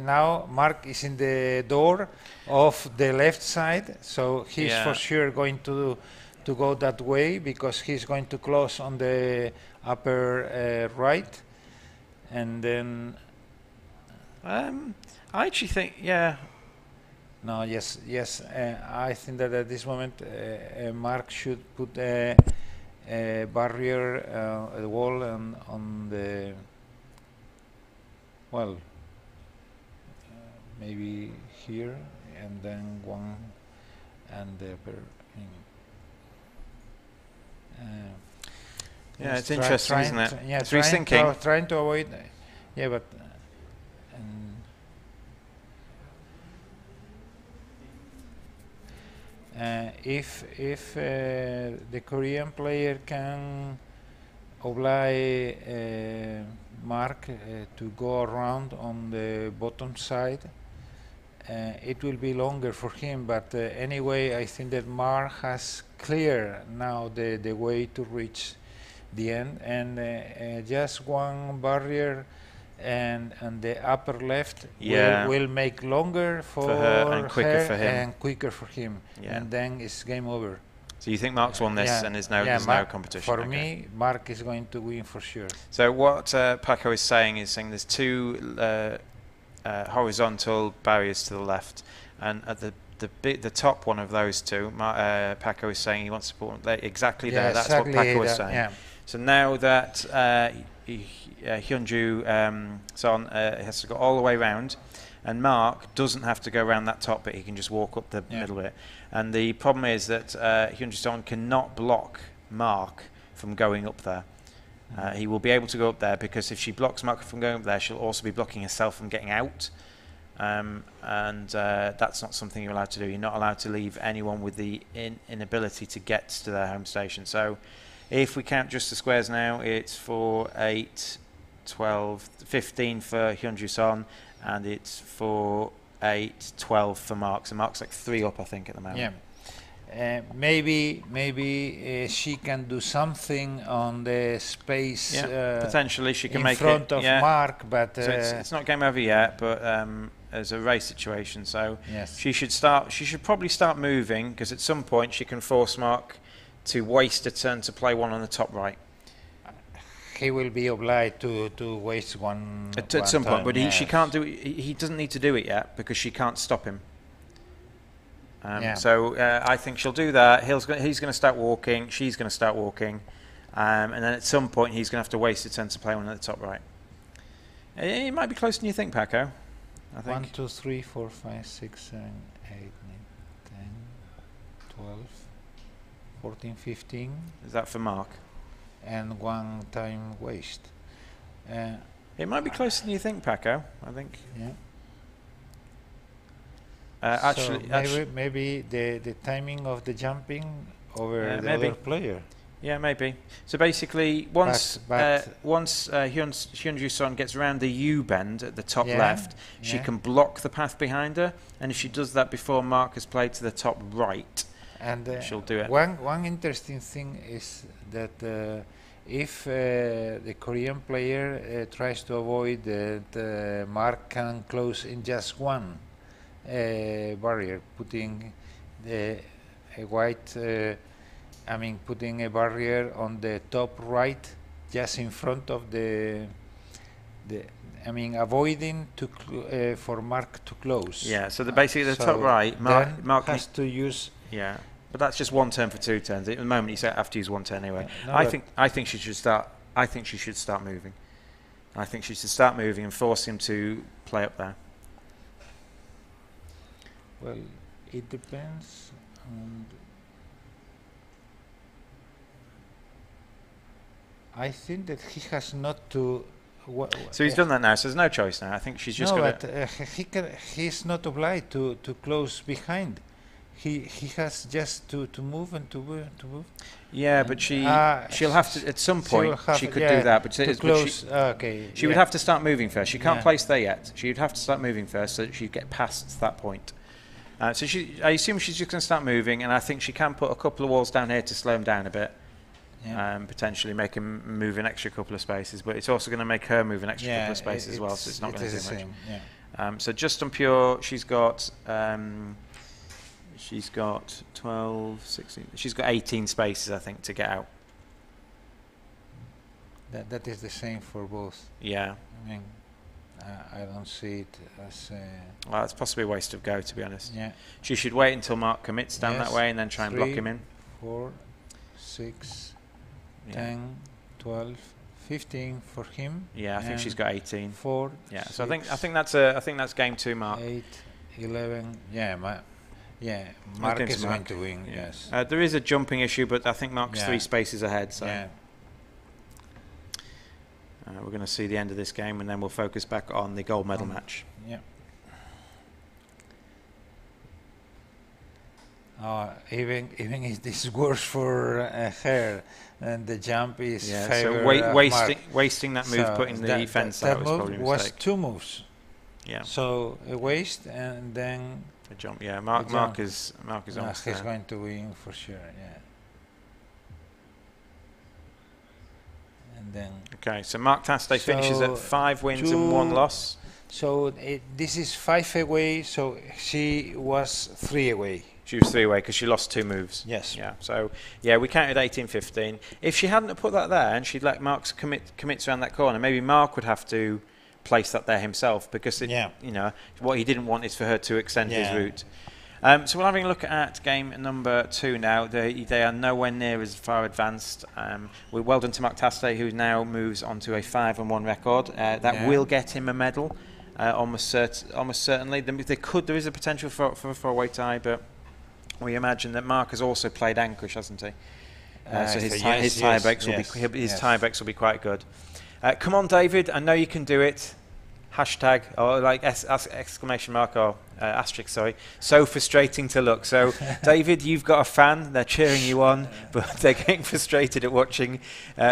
now Mark is in the door of the left side, so he's for sure going to go that way because he's going to close on the upper right, and then I actually think, No, yes. I think that at this moment, Mark should put a barrier, a wall on the, well, maybe here, and then one, and the upper. It's interesting, isn't it? Yeah, so he's thinking. Trying to avoid. Yeah, but. If the Korean player can oblige Mark to go around on the bottom side, it will be longer for him. But anyway, I think that Mark has clear now the way to reach the end, and just one barrier and the upper left will make longer for her and quicker for him. And quicker for him, and then it's game over. So you think Mark's won this and there's no competition? For me, Mark is going to win for sure. So what Paco is saying there's two horizontal barriers to the left, and at the the top one of those two, Paco is saying he wants to put exactly there. That's exactly what Paco was saying. Yeah. So now that Hyunju Son has to go all the way round, and Mark doesn't have to go around that top bit, he can just walk up the middle bit. And the problem is that Hyunju Son cannot block Mark from going up there. He will be able to go up there, because if she blocks Mark from going up there, she'll also be blocking herself from getting out. And that's not something you're allowed to do. You're not allowed to leave anyone with the inability to get to their home station. So if we count just the squares now, it's 4, 8, 12, 15 for Hyunju Son, and it's 4, 8, 12 for Mark. So Mark's like 3 up, I think, at the moment. Yeah. Maybe she can do something on the space. Potentially she can in make front it of Mark, but so it's not game over yet. But as a race situation, so yes. She should probably start moving, because at some point she can force Mark to waste a turn to play one on the top right. He will be obliged to waste one at some point, but she can't do it. He doesn't need to do it yet, because she can't stop him. So I think she'll do that. He's going to start walking. She's going to start walking, and then at some point he's going to have to waste a turn to play one at the top right. It might be closer than you think, Paco. I think 1, 2, 3, 4, 5, 6, 7, 8, 9, 10, 12, 14, 15. Is that for Mark? And 1 time waste. It might be closer than you think, Paco. I think. Yeah. Actually, maybe the timing of the jumping over the maybe. other player. Yeah, maybe. So basically, once Hyunju Son gets around the U bend at the top left, she can block the path behind her, and if she does that before Mark has played to the top right, and she'll do it. One interesting thing is that if the Korean player tries to avoid that Mark can close in just one barrier, putting a white. Putting a barrier on the top right, just in front of avoiding for Mark to close. Yeah. So basically the top right, Mark has to use. Yeah. But that's just 1 turn for 2 turns. At the moment, you have to use 1 turn anyway. No, I think she should start. I think she should start moving. I think she should start moving and force him to play up there. Well, it depends on. I think that he has not to. So he's done that now. So there's no choice now. I think she's just got to. He's not obliged to close behind. He has just to move and to move. Yeah, but she'll have to at some point. She could do that, but to close. She would have to start moving first. She can't place there yet. She would have to start moving first, so that she'd get past that point. So I assume she's just going to start moving, and I think she can put a couple of walls down here to slow him down a bit. Potentially make him move an extra couple of spaces, but it's also going to make her move an extra couple of spaces as well, so it's not going to do much. So just on pure, she's got 12, 16, she's got 18 spaces, I think, to get out. That is the same for both. Yeah. I don't see it as. Well, it's possibly a waste of go, to be honest. Yeah. She should wait until Mark commits down that way and then try and block him in. 4, 6. 10, 12, 15 for him. Yeah, I think she's got 18. 4. Yeah, so I think that's game 2, Mark. 8, 11. Mark is going to win. Yeah. Yes. There is a jumping issue, but I think Mark's 3 spaces ahead. So we're going to see the end of this game, and then we'll focus back on the gold medal match. Yeah. Even if this is worse for her, and the jump is so wasting that move, putting the defense out was probably a mistake. Was 2 moves. Yeah. So a waste and then a jump. Yeah. Mark is almost he's going to win for sure. Yeah. And then. Okay. So Mark Taste finishes at 5 wins and 1 loss. So this is 5 away. So she was 3 away. She was 3 away because she lost 2 moves. Yes. Yeah. So we counted 18-15. If she hadn't put that there and she'd let Mark commits around that corner, maybe Mark would have to place that there himself, because what he didn't want is for her to extend his route. So we're having a look at game number 2 now. They are nowhere near as far advanced. We're well done to Mark Taste, who now moves on to a 5-1 record. That will get him a medal, almost certainly. There is a potential for a 4-way tie, but we imagine that Mark has also played Ankush, hasn't he? So his tiebreaks will be quite good. Come on, David! I know you can do it. Hashtag or like exclamation mark or asterisk, sorry. So frustrating to look. So David, you've got a fan. They're cheering you on, but they're getting frustrated at watching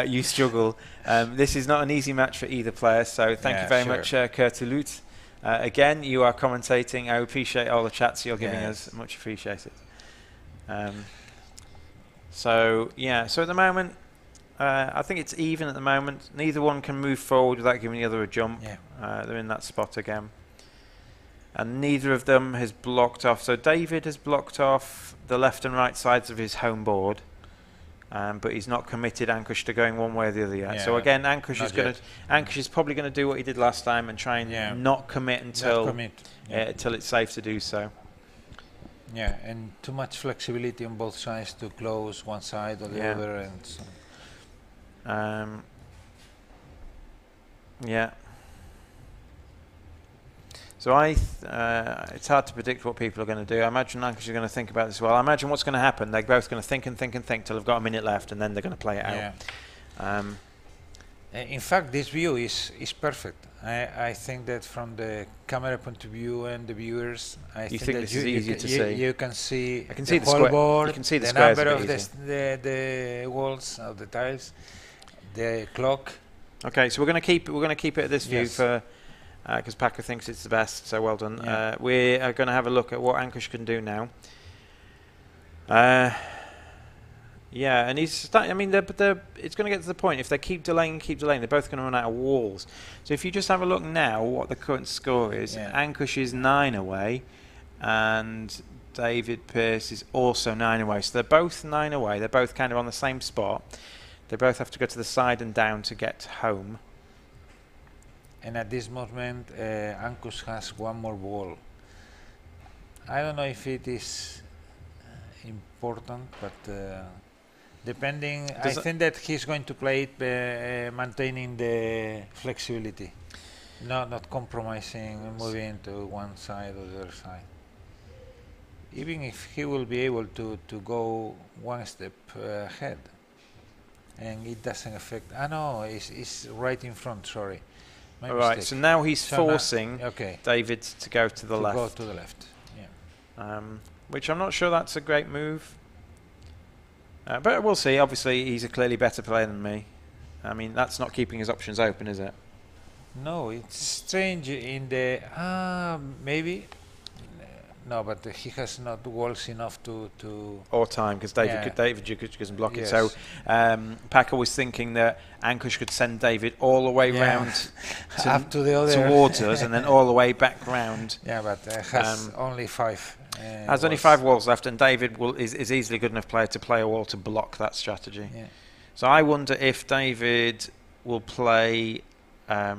you struggle. This is not an easy match for either player. So thank you very much, Kurtulut. Again, you are commentating. I appreciate all the chats you're giving us. Much appreciated. So at the moment, I think it's even at the moment. Neither one can move forward without giving the other a jump. They're in that spot again. And neither of them has blocked off. So David has blocked off the left and right sides of his home board. But he's not committed Ankush to going one way or the other yet. So again, Ankush is probably going to do what he did last time and try and not commit until it's safe to do so. Yeah, and too much flexibility on both sides to close one side or the other, and so. So it's hard to predict what people are going to do. I imagine Ankush is going to think about this as well. I imagine what's going to happen. They're both going to think and think and think till they've got a minute left, and then they're going to play it out. In fact, this view is perfect. I think that from the camera point of view and the viewers, I think this is easier to see. You can see the whole board, you can see the number of the walls, of the tiles, the clock. Okay, so we're going to keep it at this view for because Packer thinks it's the best. So well done. We are going to have a look at what Ankush can do now. And he's starting. I mean, it's going to get to the point if they keep delaying, they're both going to run out of walls. So if you just have a look now, what the current score is, Ankush is 9 away, and David Pearce is also 9 away. So they're both 9 away. They're both kind of on the same spot. They both have to go to the side and down to get home. And at this moment, Ankush has one more wall. I don't know if it is important, but. Depending, I think that he's going to play it maintaining the flexibility, not compromising, moving to one side or the other side. Even if he will be able to go one step ahead, and it doesn't affect. No, it's right in front. Sorry. All right. So now he's forcing David to go to the left. Go to the left. Which I'm not sure that's a great move. But we'll see. Obviously, he's a clearly better player than me. I mean, that's not keeping his options open, is it? No, it's strange in the... maybe. No, but he has not walls enough to... Or time, because David doesn't block it. So Packer was thinking that Ankush could send David all the way round up to the other towards us and then all the way back round. Yeah, but has only 5. Has only 5 walls left, and David is easily a good enough player to play a wall to block that strategy. So I wonder if David will play... I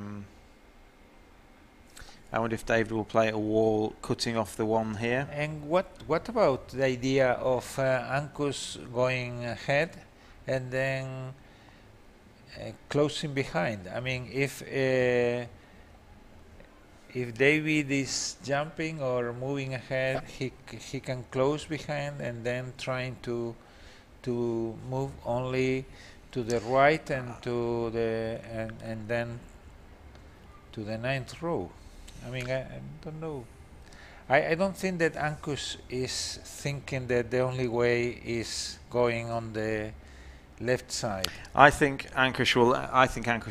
wonder if David will play a wall cutting off the one here. And what about the idea of Ankush going ahead and then closing behind? I mean, if David is jumping or moving ahead, he can close behind and then trying to move only to the right and to the and then to the 9th row. I mean, I don't know. I don't think that Ankush is thinking that the only way is going on the left side. I think Ankush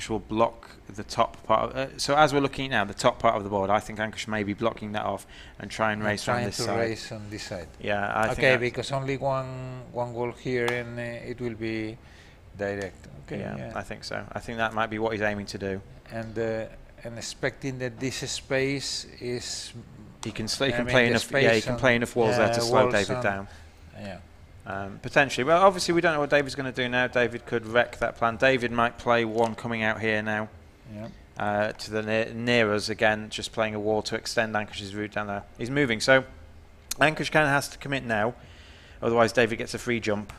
will block the top part. So as we're looking now, the top part of the board, I think Ankush may be blocking that off and try and race on this side. Race on this side. Yeah. I think because only one wall here and it will be direct. Okay. Yeah, I think so. I think that might be what he's aiming to do. And expecting that this space is... He can play enough walls there to slow David down. Potentially. Well, obviously we don't know what David's going to do now. David could wreck that plan. David might play one coming out here now to the near us again, just playing a wall to extend Ankush's route down there. He's moving. So Ankush kind of has to commit now, otherwise David gets a free jump.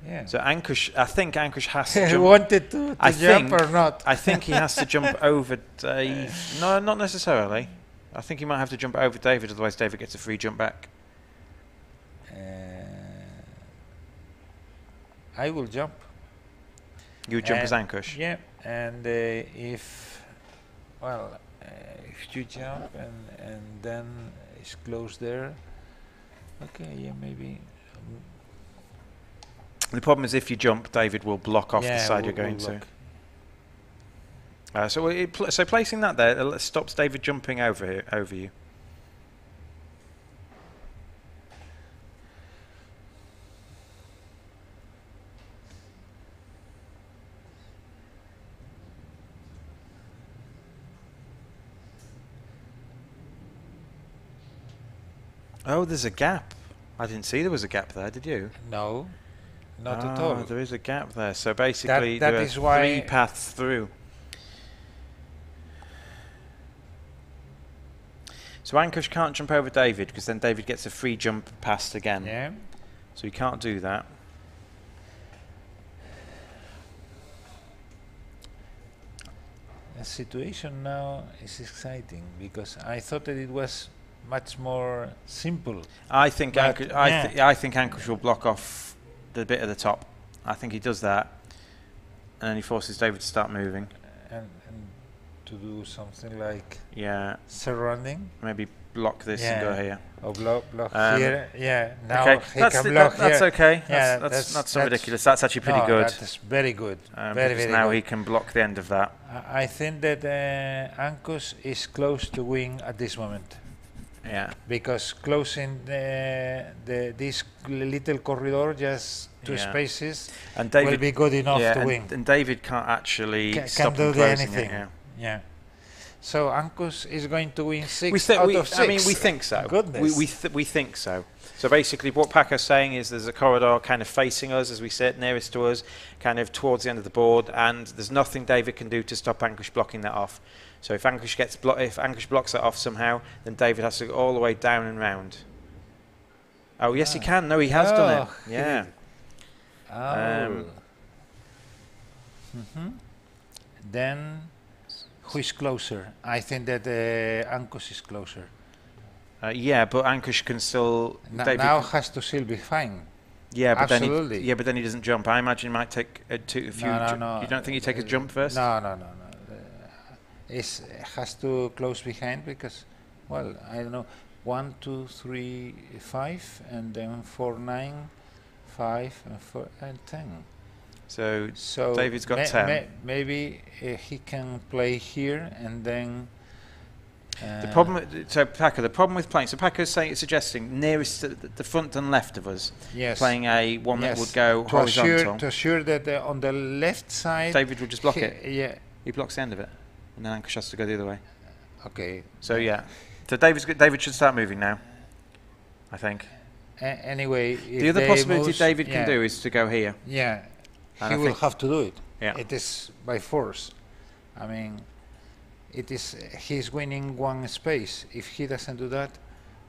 Yeah. So Ankush, I think Ankush has to He jump. wanted to jump or not? I think he has to jump over Dave. No, not necessarily. I think he might have to jump over David, otherwise David gets a free jump back. I will jump. You would jump as Ankush? Yeah, and if you jump and then it's close there, okay, yeah, maybe. The problem is if you jump, David will block off the side you're going to. So placing that there stops David jumping over you. Oh, there's a gap. I didn't see there was a gap there, did you? No, not at all. There is a gap there. So basically that there is are why 3 paths through. So Ankush can't jump over David because then David gets a free jump past again. Yeah. So he can't do that. The situation now is exciting because I thought that it was much more simple. I think Ankush will block off the bit at the top. I think he does that, and then he forces David to start moving. And to do something like surrounding. Maybe block this and go here. Or block here. Yeah. Now okay. he can block here. That's okay. Yeah, that's not so ridiculous. That's actually pretty good. That's very good. Very now good. He can block the end of that. I think that Ankush is close to win at this moment. Yeah. Because closing this little corridor, just 2 spaces, and David will be good enough to win. And David can't actually stop do anything. Yeah. So Ankush is going to win 6 out of 6. I mean, we think so. Goodness. We think so. So basically what Paco's saying is there's a corridor kind of facing us as we sit, nearest to us, kind of towards the end of the board, and there's nothing David can do to stop Ankush blocking that off. So if Ankush blocks that off somehow, then David has to go all the way down and round. Oh, yes, he can. No, he has done it. Yeah. Then who is closer? I think that Ankush is closer. Yeah, but Ankush can still. Now has to still be fine. Yeah, but absolutely. Then he doesn't jump. I imagine he might take a few. No. You don't think he take a jump first? No. It has to close behind because, well, I don't know, 1, 2, 3, 5, and then 4, 9, 5, and 4, and 10. So David's got 10. Maybe he can play here and then. The problem with playing. So Paco's suggesting nearest to the front and left of us. Yes. Playing one that would go horizontal. To assure that on the left side. David would just block it. Yeah. He blocks the end of it, and then Ankush has to go the other way. Okay. So yeah. So David should start moving now, I think. Anyway, the other possibility David can do is to go here. Yeah. He will have to do it. Yeah. It is by force. I mean, he's winning 1 space. If he doesn't do that,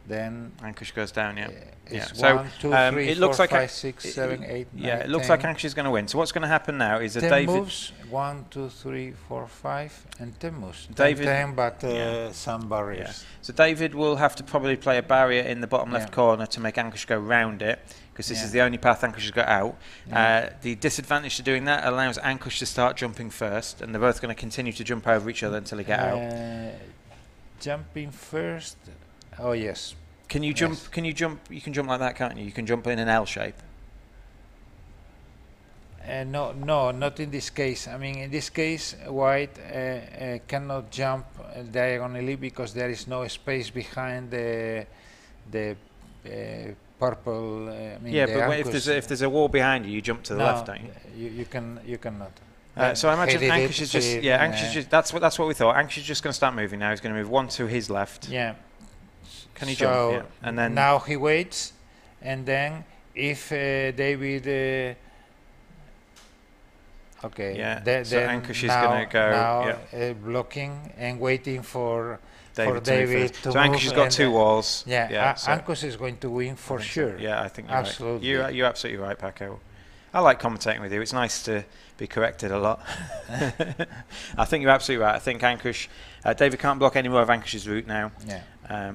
then Ankush goes down. It's So 1, 2, 3, it 4, looks like 5, 6, 7, 8, 9, it looks 10. like Ankush is going to win. So what's going to happen now is that 10 David moves. 1, 2, 3, 4, 5, and 10 moves. David 10, but some barriers. Yeah. So David will have to probably play a barrier in the bottom left corner to make Ankush go round it, because this is the only path Ankush has got out. The disadvantage to doing that allows Ankush to start jumping first, and they're both going to continue to jump over each other until they get out. Jumping first. Oh yes. Can you jump? Can you jump? You can jump like that, can't you? You can jump in an L shape. No, not in this case. I mean, in this case, white cannot jump diagonally because there is no space behind the purple. But if there's a wall behind you, you jump to the left, don't you? You cannot. So I imagine Ankush is just that's what we thought. Ankush is just going to start moving now. He's going to move 1 to his left. Yeah. Can he jump? Yeah. And then now he waits, and then if David, Okay. Yeah. Then So Ankush is going to go. Now blocking and waiting for David to so move. Ankush has got 2 walls. Yeah. So Ankush is going to win for sure. So. Yeah, I think you're absolutely. Right. You're absolutely right, Paco. I like commentating with you. It's nice to be corrected a lot. I think you're absolutely right. I think Ankush, David can't block any more of Ankush's route now. Yeah.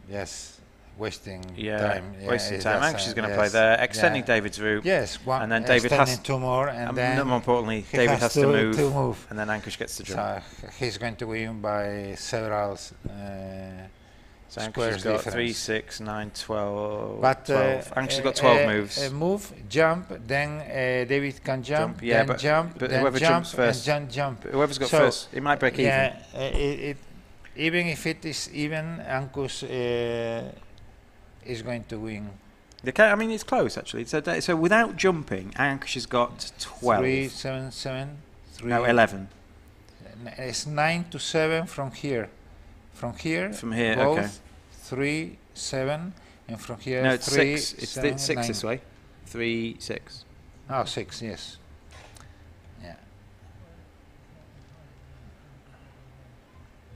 Yes. Wasting time. Yeah, wasting time. Ankush is going to play there, extending David's route. Yes, and then David has 2 more, and then more importantly, David has to move, and then Ankush gets the jump. So he's going to win by several so Ankush has got 3, 6, 9, 12. But 12. Ankush has got 12 moves. Move, jump, then David can jump, then but jump, but then whoever jump, jumps first, and jump. Whoever's got first, it might break even. Even if it is even, Ankush is going to win. I mean, it's close actually. So without jumping, Ankush has got 12. 3, 7, 7. 3. No, 11. It's 9 to 7 from here. From here, both okay. 3, 7, and from here, no, it's 3, 6. It's 7, 6 9. this way. 3, 6. Oh, 6, yes. Yeah.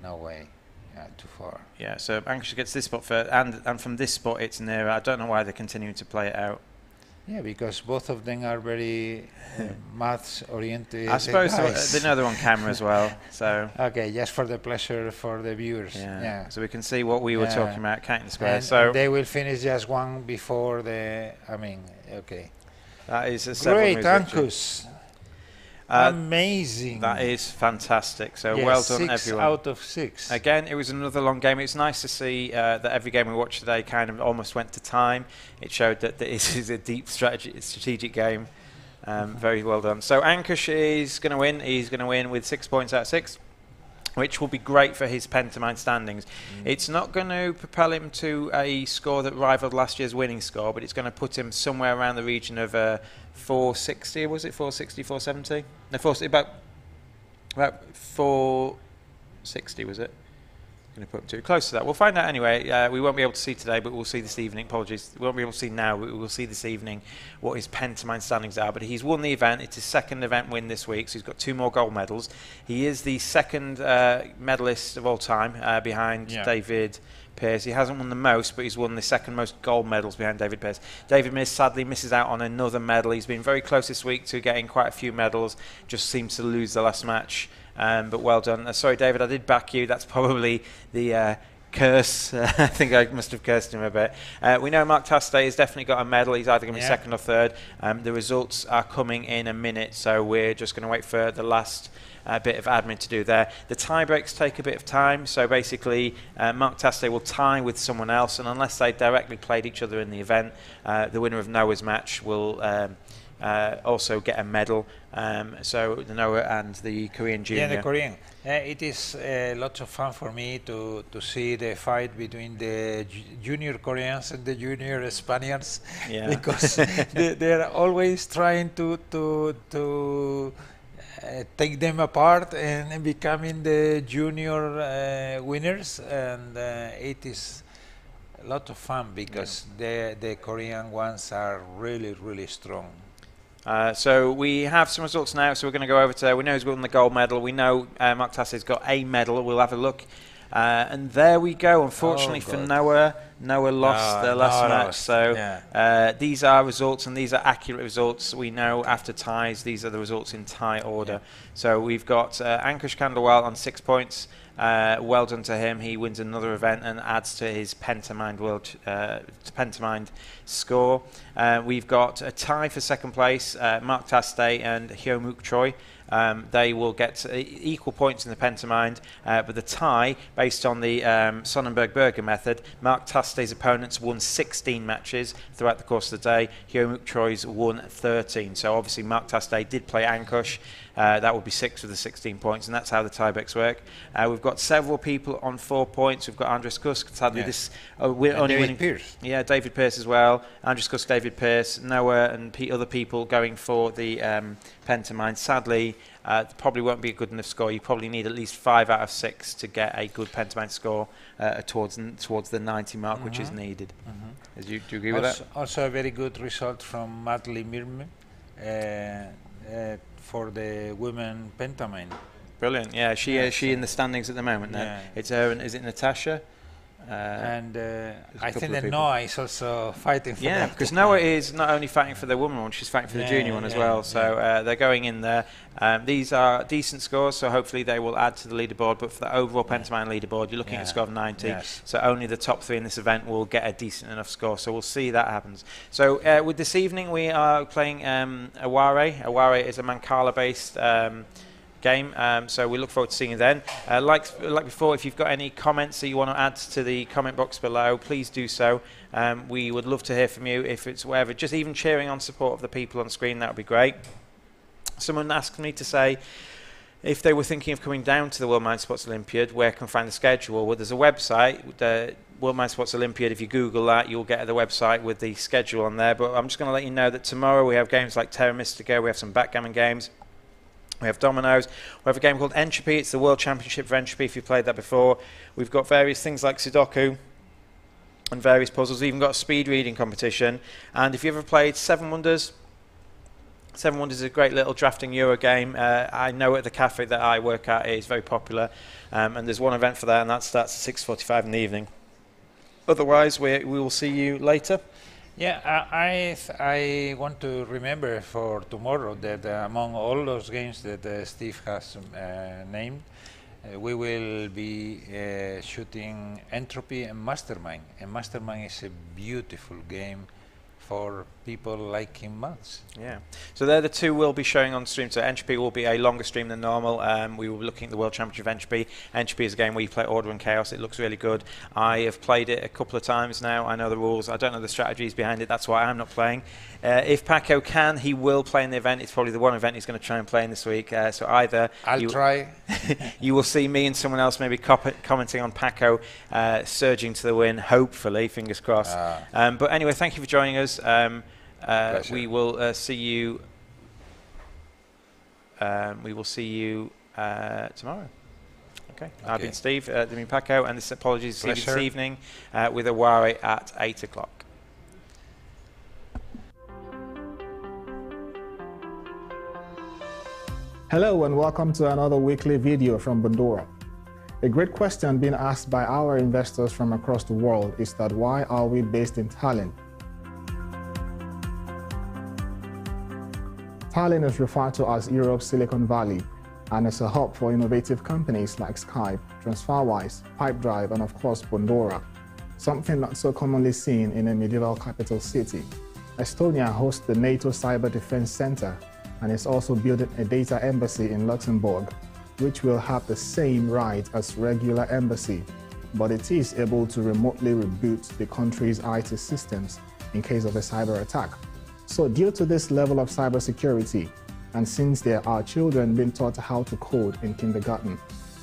No way. Yeah, too far. Yeah, so Ankush gets this spot first, and from this spot it's nearer. I don't know why they're continuing to play it out. Yeah, because both of them are very maths oriented. I suppose they know they're on camera as well. So okay, just for the pleasure for the viewers. Yeah. So we can see what we were talking about, counting the squares. And they will finish just one before the. Okay. That is a great, Ankush. Amazing. That is fantastic. So well done, 6 everyone. out of 6. Again, it was another long game. It's nice to see that every game we watched today kind of almost went to time. It showed that this is a deep strategic game. Very well done. So Ankush is going to win. He's going to win with 6 points out of 6, which will be great for his Pentamine standings. It's not going to propel him to a score that rivaled last year's winning score, but it's going to put him somewhere around the region of 460. Was it 460, 470? No, about 460 was it? Going to put him too close to that. We'll find out anyway. We won't be able to see today, but we'll see this evening. Apologies, we won't be able to see now, but we'll see this evening what his Pentamine standings are. But he's won the event. It's his 2nd event win this week, so he's got 2 more gold medals. He is the 2nd medalist of all time, behind David Pearce. He hasn't won the most, but he's won the 2nd most gold medals behind David Pearce. David sadly misses out on another medal. He's been very close this week to getting quite a few medals, just seems to lose the last match. But well done. Sorry, David, I did back you. That's probably the curse. I think I must have cursed him a bit. We know Mark Taste has definitely got a medal. He's either going to be 2nd or 3rd. The results are coming in a minute, so we're just going to wait for the last bit of admin to do there. The tie breaks take a bit of time, so basically Mark Taste will tie with someone else, and unless they directly played each other in the event, the winner of Noah's match will also get a medal. So the Noah and the Korean junior. Yeah, the Korean. It is lots of fun for me to see the fight between the junior Koreans and the junior Spaniards, because they are always trying to take them apart and becoming the junior winners, and it is a lot of fun because the Korean ones are really strong. So we have some results now, so we're going to go over to, we know who's won the gold medal, we know Mark Tassey's got a medal, we'll have a look. And there we go, unfortunately for Noah lost their last match. So these are results, and these are accurate results. We know after ties, these are the results in tie order. So we've got Ankush Kandalwal on 6 points. Well done to him. He wins another event and adds to his Pentamind Pentamind score. We've got a tie for 2nd place, Mark Taste and Hyomuk Choi. They will get equal points in the Pentamind, but the tie, based on the Sonnenberg-Berger method, Mark Taste's opponents won 16 matches throughout the course of the day. Hyomuk Choi's won 13. So obviously Mark Taste did play Ankush. That would be 6 of the 16 points, and that's how the tiebreaks work. We've got several people on 4 points. We've got Andres Kusk. Sadly, yes. we're and only David winning. Pearce. Yeah, David Pearce as well. Andres Kusk, David Pearce, Noah, and other people going for the Pentamine. Sadly, probably won't be a good enough score. You probably need at least 5 out of 6 to get a good Pentamine score towards the 90 mark, which is needed. Do you agree with that? Also a very good result from Madly Mirme for the women pentamine. Brilliant. Yeah, is she in the standings at the moment then? Yeah. It's her and is it Natasha? And I think that Noah is also fighting for that. Yeah, because Noah is not only fighting for the women one, she's fighting for the junior one as well. So they're going in there. These are decent scores, so hopefully they will add to the leaderboard. But for the overall Pentamine leaderboard, you're looking at a score of 90. Yes. So only the top 3 in this event will get a decent enough score. So we'll see that happens. So with this evening, we are playing Aware. Aware is a Mancala-based game, so we look forward to seeing you then. Like before, if you've got any comments that you want to add to the comment box below, please do so. We would love to hear from you. If it's whatever, just even cheering on support of the people on screen, that would be great. Someone asked me to say if they were thinking of coming down to the World Motorsports Olympiad, where can I find the schedule? Well, there's a website, the World Motorsports Olympiad. If you Google that, you'll get the website with the schedule on there. But I'm just going to let you know that tomorrow we have games like Terra Mystica, we have some backgammon games. We have dominoes. We have a game called Entropy. It's the World Championship for Entropy, if you've played that before. We've got various things like Sudoku and various puzzles. We've even got a speed reading competition. And if you've ever played Seven Wonders, Seven Wonders is a great little drafting Euro game. I know at the cafe that I work at it is very popular. And there's one event for that, and that starts at 6:45 in the evening. Otherwise, we will see you later. Yeah, I want to remember for tomorrow that among all those games that Steve has named, we will be shooting Entropy and Mastermind. And Mastermind is a beautiful game for people liking maths. Yeah, so they're the 2 we'll be showing on stream. So Entropy will be a longer stream than normal. We will be looking at the World Championship of Entropy. Entropy is a game where you play Order and Chaos. It looks really good. I have played it a couple of times now. I know the rules. I don't know the strategies behind it. That's why I'm not playing. If Paco can, he will play in the event. It's probably the one event he's going to try and play in this week. So either I'll try. you will see me and someone else maybe commenting on Paco surging to the win, hopefully, fingers crossed. But anyway, thank you for joining us. We will see you. We will see you tomorrow. Okay. I've been Steve, Paco, and this apologies to this evening with Aware at 8 o'clock. Hello and welcome to another weekly video from Bondora. A great question being asked by our investors from across the world is that why are we based in Tallinn? Tallinn is referred to as Europe's Silicon Valley and is a hub for innovative companies like Skype, TransferWise, Pipedrive, and of course Bondora, something not so commonly seen in a medieval capital city. Estonia hosts the NATO Cyber Defense Center and is also building a data embassy in Luxembourg, which will have the same right as regular embassy, but it is able to remotely reboot the country's IT systems in case of a cyber attack. So due to this level of cybersecurity, and since there are children being taught how to code in kindergarten,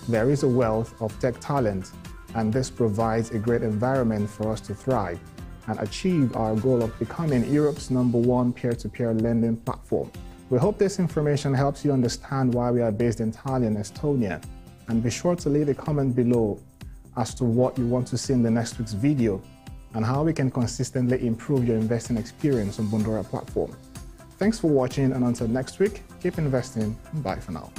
there is a wealth of tech talent, and this provides a great environment for us to thrive and achieve our goal of becoming Europe's #1 peer-to-peer lending platform. We hope this information helps you understand why we are based in Tallinn, Estonia, and be sure to leave a comment below as to what you want to see in the next week's video and how we can consistently improve your investing experience on Bondora platform. Thanks for watching, and until next week, keep investing, and bye for now.